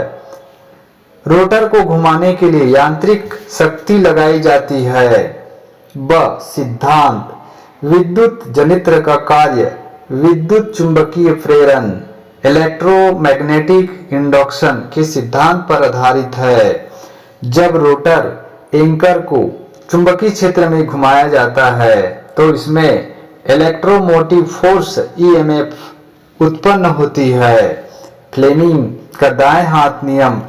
रोटर को घुमाने के लिए यांत्रिक शक्ति लगाई जाती है। ब, सिद्धांत: विद्युत जनित्र का कार्य विद्युत चुंबकीय प्रेरण इलेक्ट्रोमैग्नेटिक इंडक्शन के सिद्धांत पर आधारित है। जब रोटर एंकर को चुंबकीय क्षेत्र में घुमाया जाता है तो इसमें इलेक्ट्रोमोटिव फोर्स EMF उत्पन्न होती है। फ्लेमिंग का दाएं हाथ नियम,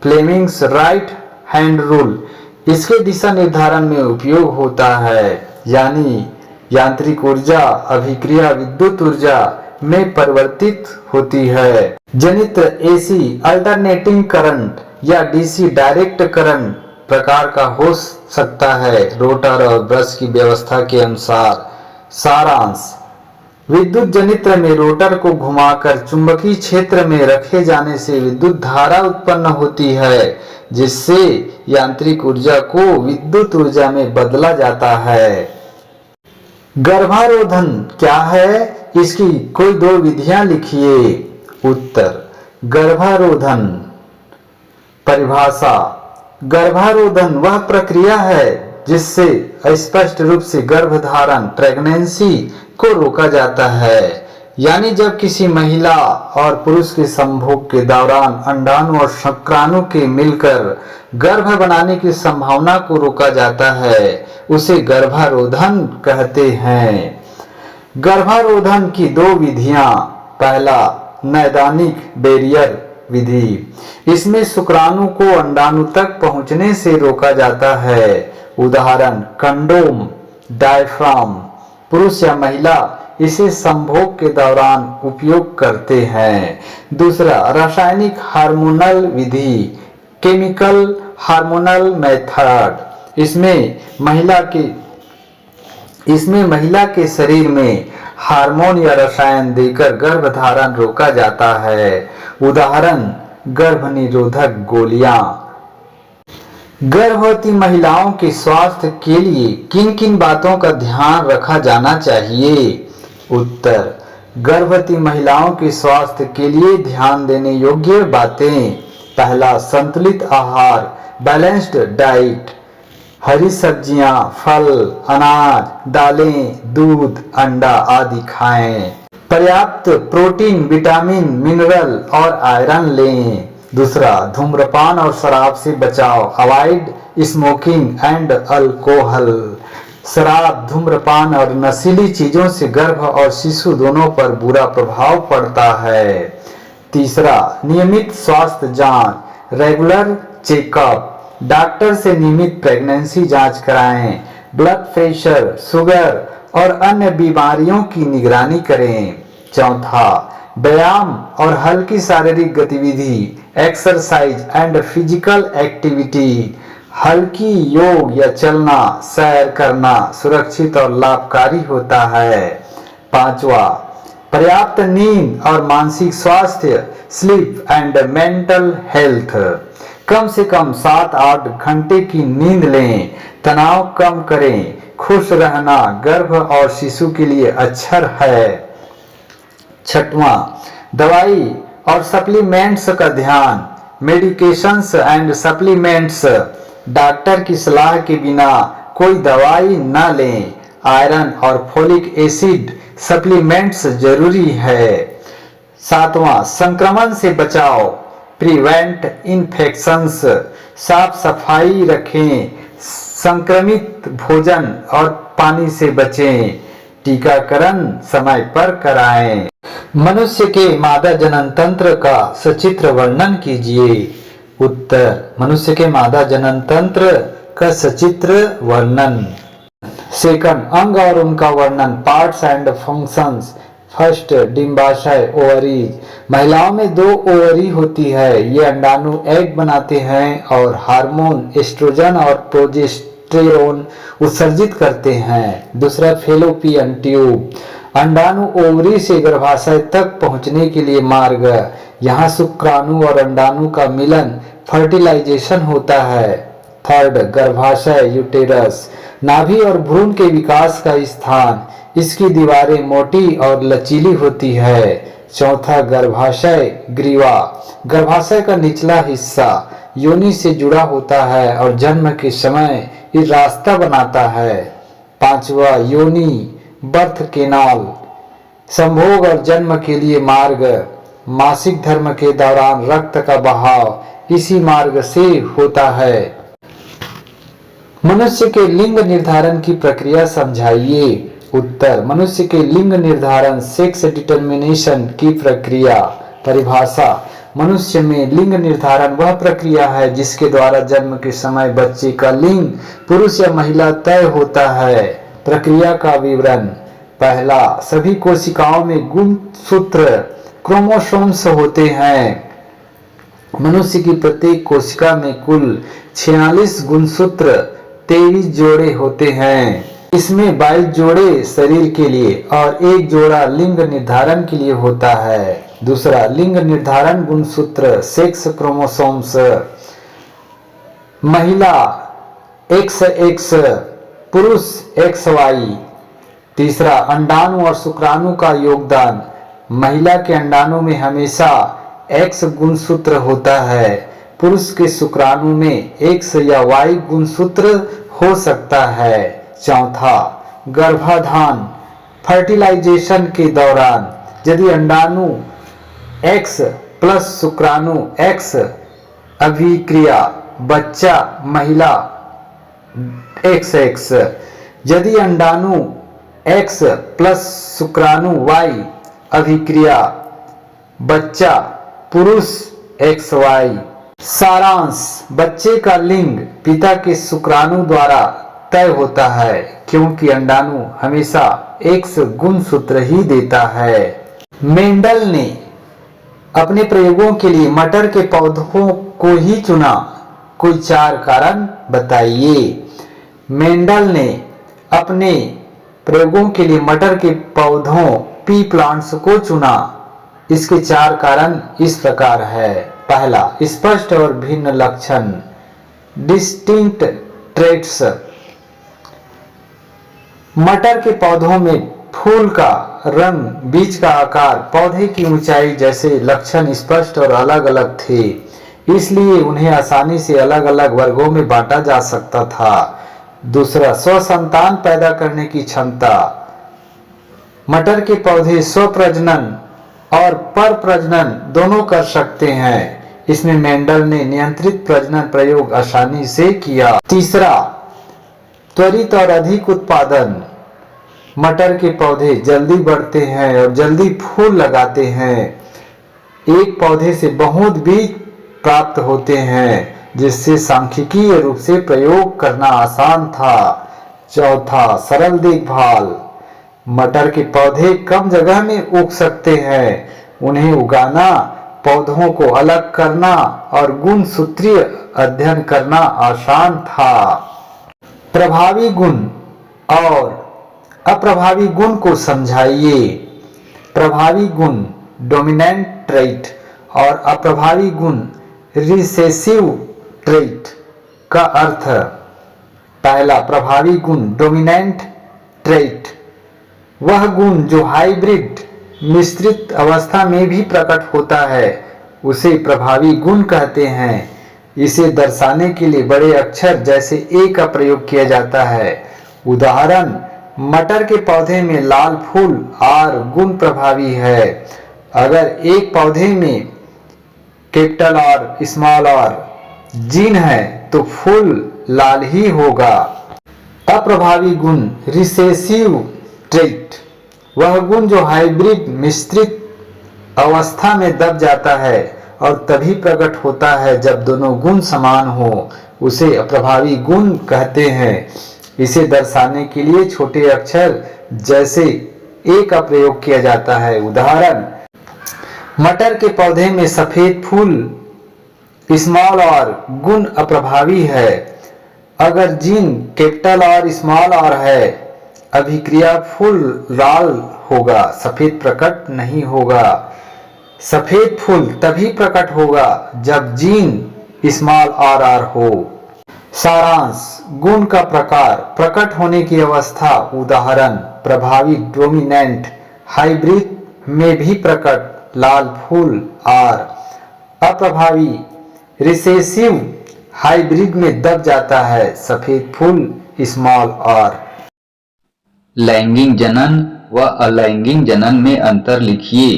फ्लेमिंग्स राइट हैंड रूल, इसके दिशा निर्धारण में उपयोग होता है। यानी यांत्रिक ऊर्जा अभिक्रिया विद्युत ऊर्जा में परिवर्तित होती है। जनित्र एसी अल्टरनेटिंग करंट या डीसी डायरेक्ट करंट प्रकार का हो सकता है रोटर और ब्रश की व्यवस्था के अनुसार। सारांश, विद्युत जनित्र में रोटर को घुमाकर चुंबकीय क्षेत्र में रखे जाने से विद्युत धारा उत्पन्न होती है, जिससे यांत्रिक ऊर्जा को विद्युत ऊर्जा में बदला जाता है। गर्भारोधन क्या है? इसकी कोई दो विधियां लिखिए। उत्तर, गर्भारोधन। परिभाषा, गर्भारोधन वह प्रक्रिया है जिससे स्पष्ट रूप से गर्भधारण प्रेगनेंसी को रोका जाता है, यानी जब किसी महिला और पुरुष के संभोग के दौरान अंडाणु और शुक्राणु के मिलकर गर्भ बनाने की संभावना को रोका जाता है, उसे गर्भारोधन कहते हैं। गर्भारोधन की दो विधियां। पहला, नैदानिक बैरियर विधि। इसमें शुक्राणु को अंडाणु तक पहुंचने से रोका जाता है। उदाहरण, कंडोम, डायफ्राम। पुरुष या महिला इसे संभोग के दौरान उपयोग करते हैं। दूसरा, रासायनिक हार्मोनल विधि, केमिकल हार्मोनल मेथड। इसमें महिला के शरीर में हार्मोन या रसायन देकर गर्भधारण रोका जाता है। उदाहरण, गर्भ निरोधक गोलियां। गर्भवती महिलाओं के स्वास्थ्य के लिए किन किन बातों का ध्यान रखा जाना चाहिए? उत्तर, गर्भवती महिलाओं के स्वास्थ्य के लिए ध्यान देने योग्य बातें। पहला, संतुलित आहार, बैलेंस्ड डाइट। हरी सब्जियां, फल, अनाज, दालें, दूध, अंडा आदि खाएं। पर्याप्त प्रोटीन, विटामिन, मिनरल और आयरन लें। दूसरा, धूम्रपान और शराब से बचाव, अवॉइड स्मोकिंग एंड अल्कोहल। शराब, धूम्रपान और नशीली चीजों से गर्भ और शिशु दोनों पर बुरा प्रभाव पड़ता है। तीसरा, नियमित स्वास्थ्य जांच, रेगुलर चेकअप। डॉक्टर से नियमित प्रेगनेंसी जांच कराएं। ब्लड प्रेशर, शुगर और अन्य बीमारियों की निगरानी करें। चौथा, व्यायाम और हल्की शारीरिक गतिविधि, एक्सरसाइज एंड फिजिकल एक्टिविटी। हल्की योग या चलना, सैर करना सुरक्षित और लाभकारी होता है। पांचवा, पर्याप्त नींद और मानसिक स्वास्थ्य, स्लीप एंड मेंटल हेल्थ। कम से कम 7-8 घंटे की नींद लें। तनाव कम करें। खुश रहना गर्भ और शिशु के लिए अच्छा है। छठवां, दवाई और सप्लीमेंट्स का ध्यान, मेडिकेशंस एंड सप्लीमेंट्स। डॉक्टर की सलाह के बिना कोई दवाई न लें। आयरन और फोलिक एसिड सप्लीमेंट्स जरूरी है। सातवां, संक्रमण से बचाव, प्रिवेंट इन्फेक्शंस। साफ सफाई रखें। संक्रमित भोजन और पानी से बचें। टीकाकरण समय पर कराएं। मनुष्य के मादा जनन तंत्र का सचित्र वर्णन कीजिए। उत्तर, मनुष्य के मादा जनन तंत्र का सचित्र वर्णन। सेकंड, अंग और उनका वर्णन, पार्ट्स एंड फंक्शंस। फर्स्ट, डिंबाशय, ओवरीज। महिलाओं में 2 ओवरी होती है। ये अंडाणु एग बनाते हैं और हार्मोन एस्ट्रोजन और प्रोजेस्टेरोन उत्सर्जित करते हैं। दूसरा, फैलोपियन ट्यूब, अंडाणु ओवरी से गर्भाशय तक पहुंचने के लिए मार्ग। यहाँ शुक्राणु और अंडाणु का मिलन, फर्टिलाइजेशन होता है। थर्ड, गर्भाशय, यूटेरस, नाभि और भ्रूण के विकास का स्थान। इसकी दीवारें मोटी और लचीली होती है। चौथा, गर्भाशय, ग्रीवा, गर्भाशय का निचला हिस्सा योनि से जुड़ा होता है और जन्म के समय ये रास्ता बनाता है। पांचवा, योनि, बर्थ केनाल, संभोग और जन्म के लिए मार्ग। मासिक धर्म के दौरान रक्त का बहाव इसी मार्ग से होता है। मनुष्य के लिंग निर्धारण की प्रक्रिया समझाइए। उत्तर, मनुष्य के लिंग निर्धारण, सेक्स डिटर्मिनेशन की प्रक्रिया। परिभाषा, मनुष्य में लिंग निर्धारण वह प्रक्रिया है जिसके द्वारा जन्म के समय बच्चे का लिंग पुरुष या महिला तय होता है। प्रक्रिया का विवरण। पहला, सभी कोशिकाओं में गुणसूत्र क्रोमोसोम्स होते हैं। मनुष्य की प्रत्येक कोशिका में कुल 46 गुणसूत्र 23 जोड़े होते हैं। इसमें 22 जोड़े शरीर के लिए और एक जोड़ा लिंग निर्धारण के लिए होता है। दूसरा, लिंग निर्धारण गुणसूत्र सेक्स क्रोमोसोम्स। महिला XX, पुरुष XY। तीसरा, अंडाणु और शुक्राणु का योगदान। महिला के अंडाणु में हमेशा X गुणसूत्र होता है। पुरुष के शुक्राणु में X या Y गुणसूत्र हो सकता है। चौथा, गर्भाधान फर्टिलाइजेशन के दौरान यदि अंडाणु X प्लस शुक्राणु X अभिक्रिया बच्चा महिला XX, यदि अंडाणु X प्लस शुक्राणु Y अभिक्रिया बच्चा पुरुष XY। सारांश, बच्चे का लिंग पिता के शुक्राणु द्वारा तय होता है क्योंकि अंडाणु हमेशा X गुणसूत्र ही देता है। मेंडल ने अपने प्रयोगों के लिए मटर के पौधों को ही चुना। कोई 4 कारण बताइए। मेंडल ने अपने प्रयोगों के लिए मटर के पौधों पी प्लांट्स को चुना। इसके 4 कारण इस प्रकार है। पहला, स्पष्ट और भिन्न लक्षण डिस्टिंक्ट ट्रेट्स। मटर के पौधों में फूल का रंग, बीज का आकार, पौधे की ऊंचाई जैसे लक्षण स्पष्ट और अलग अलग थे, इसलिए उन्हें आसानी से अलग अलग वर्गों में बांटा जा सकता था। दूसरा, स्वसंतान पैदा करने की क्षमता। मटर के पौधे स्वप्रजनन और परप्रजनन दोनों कर सकते हैं। इसमें मेंडल ने नियंत्रित प्रजनन प्रयोग आसानी से किया। तीसरा, त्वरित और अधिक उत्पादन। मटर के पौधे जल्दी बढ़ते हैं और जल्दी फूल लगाते हैं। एक पौधे से बहुत बीज प्राप्त होते हैं जिससे सांख्यिकीय रूप से प्रयोग करना आसान था। चौथा, सरल देखभाल। मटर के पौधे कम जगह में उग सकते हैं। उन्हें उगाना, पौधों को अलग करना और गुणसूत्रीय अध्ययन करना आसान था। प्रभावी गुण और अप्रभावी गुण को समझाइए। प्रभावी गुण डोमिनेंट ट्रेट और अप्रभावी गुण रिसेसिव ट्रेट का अर्थ। पहला, प्रभावी गुण डोमिनेंट ट्रेट वह गुण जो हाइब्रिड मिश्रित अवस्था में भी प्रकट होता है उसे प्रभावी गुण कहते हैं। इसे दर्शाने के लिए बड़े अक्षर जैसे A का प्रयोग किया जाता है। उदाहरण, मटर के पौधे में लाल फूल R गुण प्रभावी है। अगर एक पौधे में capital R small r gene है तो फूल लाल ही होगा। अप्रभावी गुण रिसेसिव ट्रेट वह गुण जो हाइब्रिड मिश्रित अवस्था में दब जाता है और तभी प्रकट होता है जब दोनों गुण समान हो, उसे अप्रभावी गुण कहते हैं। इसे दर्शाने के लिए छोटे अक्षर जैसे A का प्रयोग किया जाता है। उदाहरण, मटर के पौधे में सफेद फूल स्मॉल r गुण अप्रभावी है। अगर gene capital R small r है, अभिक्रिया फूल लाल होगा, सफेद प्रकट नहीं होगा। सफेद फूल तभी प्रकट होगा जब जीन स्मॉल r हो। सारांश, गुण का प्रकार, प्रकट होने की अवस्था। उदाहरण, प्रभावी डोमिनेंट हाइब्रिड में भी प्रकट लाल फूल R। अप्रभावी रिसेसिव हाइब्रिड में दब जाता है, सफेद फूल स्मॉल r। लैंगिक जनन व अलैंगिक जनन में अंतर लिखिए।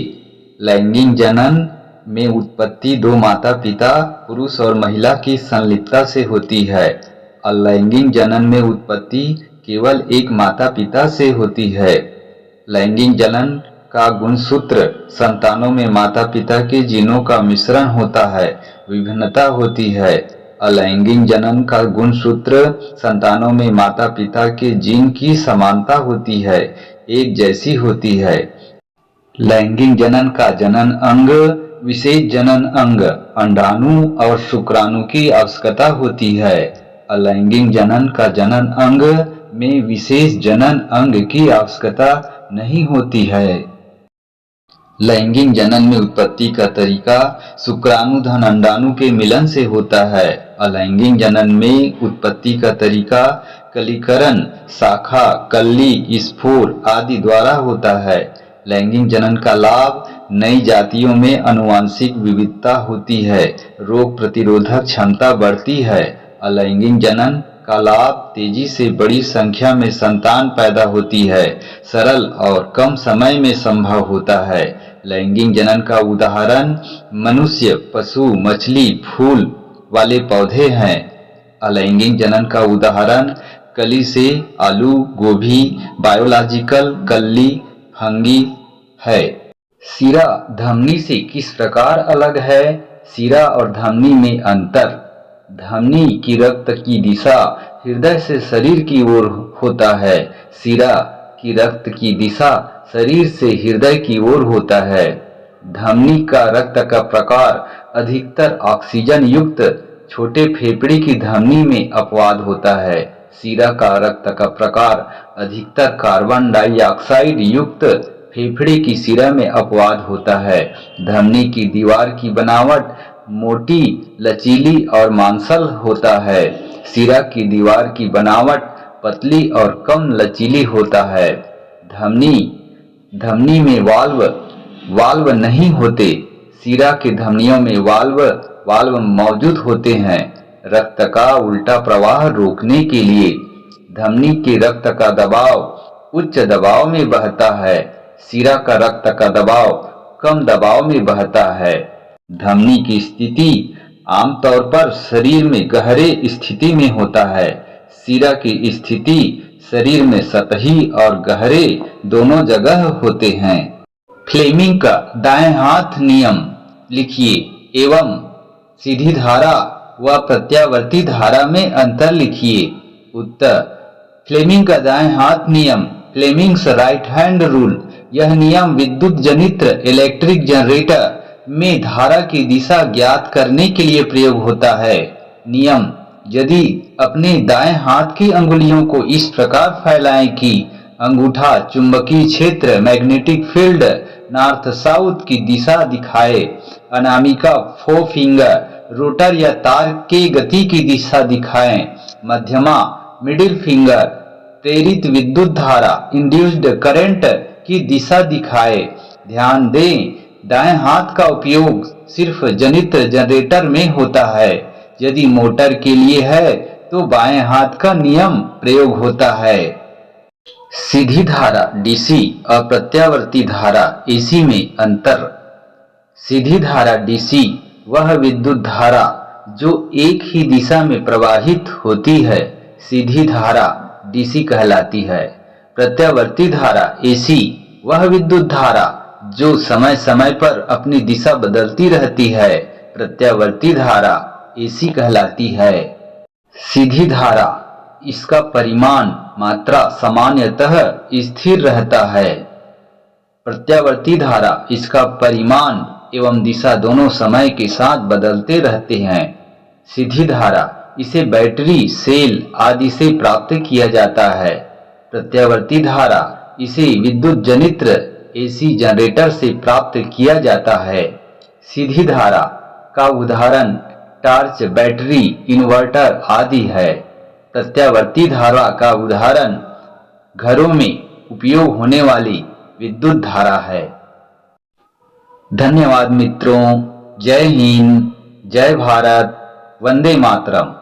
लैंगिक जनन में उत्पत्ति दो माता पिता पुरुष और महिला की संलिप्तता से होती है। अलैंगिक जनन में उत्पत्ति केवल एक माता पिता से होती है। लैंगिक जनन का गुणसूत्र संतानों में माता पिता के जीनों का मिश्रण होता है, विभिन्नता होती है। अलैंगिक जनन का गुणसूत्र संतानों में माता पिता के जीन की समानता होती है, एक जैसी होती है। लैंगिक जनन का जनन अंग विशेष जनन अंग अंडाणु और शुक्राणु की आवश्यकता होती है। अलैंगिक जनन का जनन अंग में विशेष जनन अंग की आवश्यकता नहीं होती है। लैंगिक जनन में उत्पत्ति का तरीका शुक्राणु धन अंडाणु के मिलन से होता है। अलैंगिक जनन में उत्पत्ति का तरीका कलीकरण, शाखा, कल्ली, स्फोर आदि द्वारा होता है। लैंगिक जनन का लाभ नई जातियों में आनुवंशिक विविधता होती है, रोग प्रतिरोधक क्षमता बढ़ती है। अलैंगिक जनन का लाभ तेजी से बड़ी संख्या में संतान पैदा होती है, सरल और कम समय में संभव होता है। लैंगिक जनन का उदाहरण मनुष्य, पशु, मछली, फूल वाले पौधे हैं। अलैंगिक जनन का उदाहरण कली से आलू, गोभी, बायोलॉजिकल कल्ली, फंगी है। सिरा धमनी से किस प्रकार अलग है? सिरा और धमनी में अंतर। धमनी की रक्त की दिशा हृदय से शरीर की ओर होता है। सिरा की रक्त की दिशा शरीर से हृदय की ओर होता है। धमनी का रक्त का प्रकार अधिकतर ऑक्सीजन युक्त छोटे फेफड़े की धमनी में अपवाद होता है। सिरा का रक्त का प्रकार अधिकतर कार्बन डाइऑक्साइड युक्त फेफड़े की सिरा में अपवाद होता है। धमनी की दीवार की बनावट मोटी, लचीली और मांसल होता है। सिरा की दीवार की बनावट पतली और कम लचीली होता है। धमनी में वाल्व नहीं होते। सिरा की धमनियों में वाल्व मौजूद होते हैं। रक्त का उल्टा प्रवाह रोकने के लिए धमनी के रक्त का दबाव उच्च दबाव में बहता है। सिरा का रक्त का दबाव कम दबाव में बहता है। धमनी की स्थिति आमतौर पर शरीर में गहरे स्थिति में होता है। सिरा की स्थिति शरीर में सतही और गहरे दोनों जगह होते हैं। फ्लेमिंग का दाएं हाथ नियम लिखिए एवं सीधी धारा व प्रत्यावर्ती धारा में अंतर लिखिए। उत्तर फ्लेमिंग का दाएं हाथ नियम फ्लेमिंग्स राइट हैंड रूल। यह नियम विद्युत जनित इलेक्ट्रिक जनरेटर में धारा की दिशा ज्ञात करने के लिए प्रयोग होता है। नियम यदि अपने दाएं हाथ की अंगुलियों को इस प्रकार फैलाएं कि अंगूठा चुंबकीय क्षेत्र मैग्नेटिक फील्ड नॉर्थ साउथ की दिशा दिखाए, अनामिका फोरफिंगर रोटर या तार के गति की दिशा दिखाएं, मध्यमा मिडिल फिंगर प्रेरित विद्युत धारा इंड्यूस्ड करंट की दिशा दिखाए। ध्यान दें, दाएं हाथ का उपयोग सिर्फ जनित जनरेटर में होता है। यदि मोटर के लिए है तो बाएं हाथ का नियम प्रयोग होता है। सीधी धारा डीसी और प्रत्यावर्ती धारा एसी में अंतर। सीधी धारा डीसी वह विद्युत धारा जो एक ही दिशा में प्रवाहित होती है, सीधी धारा डीसी कहलाती है। प्रत्यावर्ती धारा एसी वह विद्युत धारा जो समय समय पर अपनी दिशा बदलती रहती है, प्रत्यावर्ती धारा एसी कहलाती है। सीधी धारा इसका परिमाण मात्रा सामान्यतः स्थिर रहता है। प्रत्यावर्ती धारा इसका परिमाण एवं दिशा दोनों समय के साथ बदलते रहते हैं। सीधी धारा इसे बैटरी, सेल आदि से प्राप्त किया जाता है। प्रत्यावर्ती धारा इसे विद्युत जनित एसी जनरेटर से प्राप्त किया जाता है। सीधी धारा का उदाहरण टॉर्च, बैटरी, इन्वर्टर आदि है। प्रत्यावर्ती धारा का उदाहरण घरों में उपयोग होने वाली विद्युत धारा है। धन्यवाद मित्रों। जय हिंद, जय भारत, वंदे मातरम।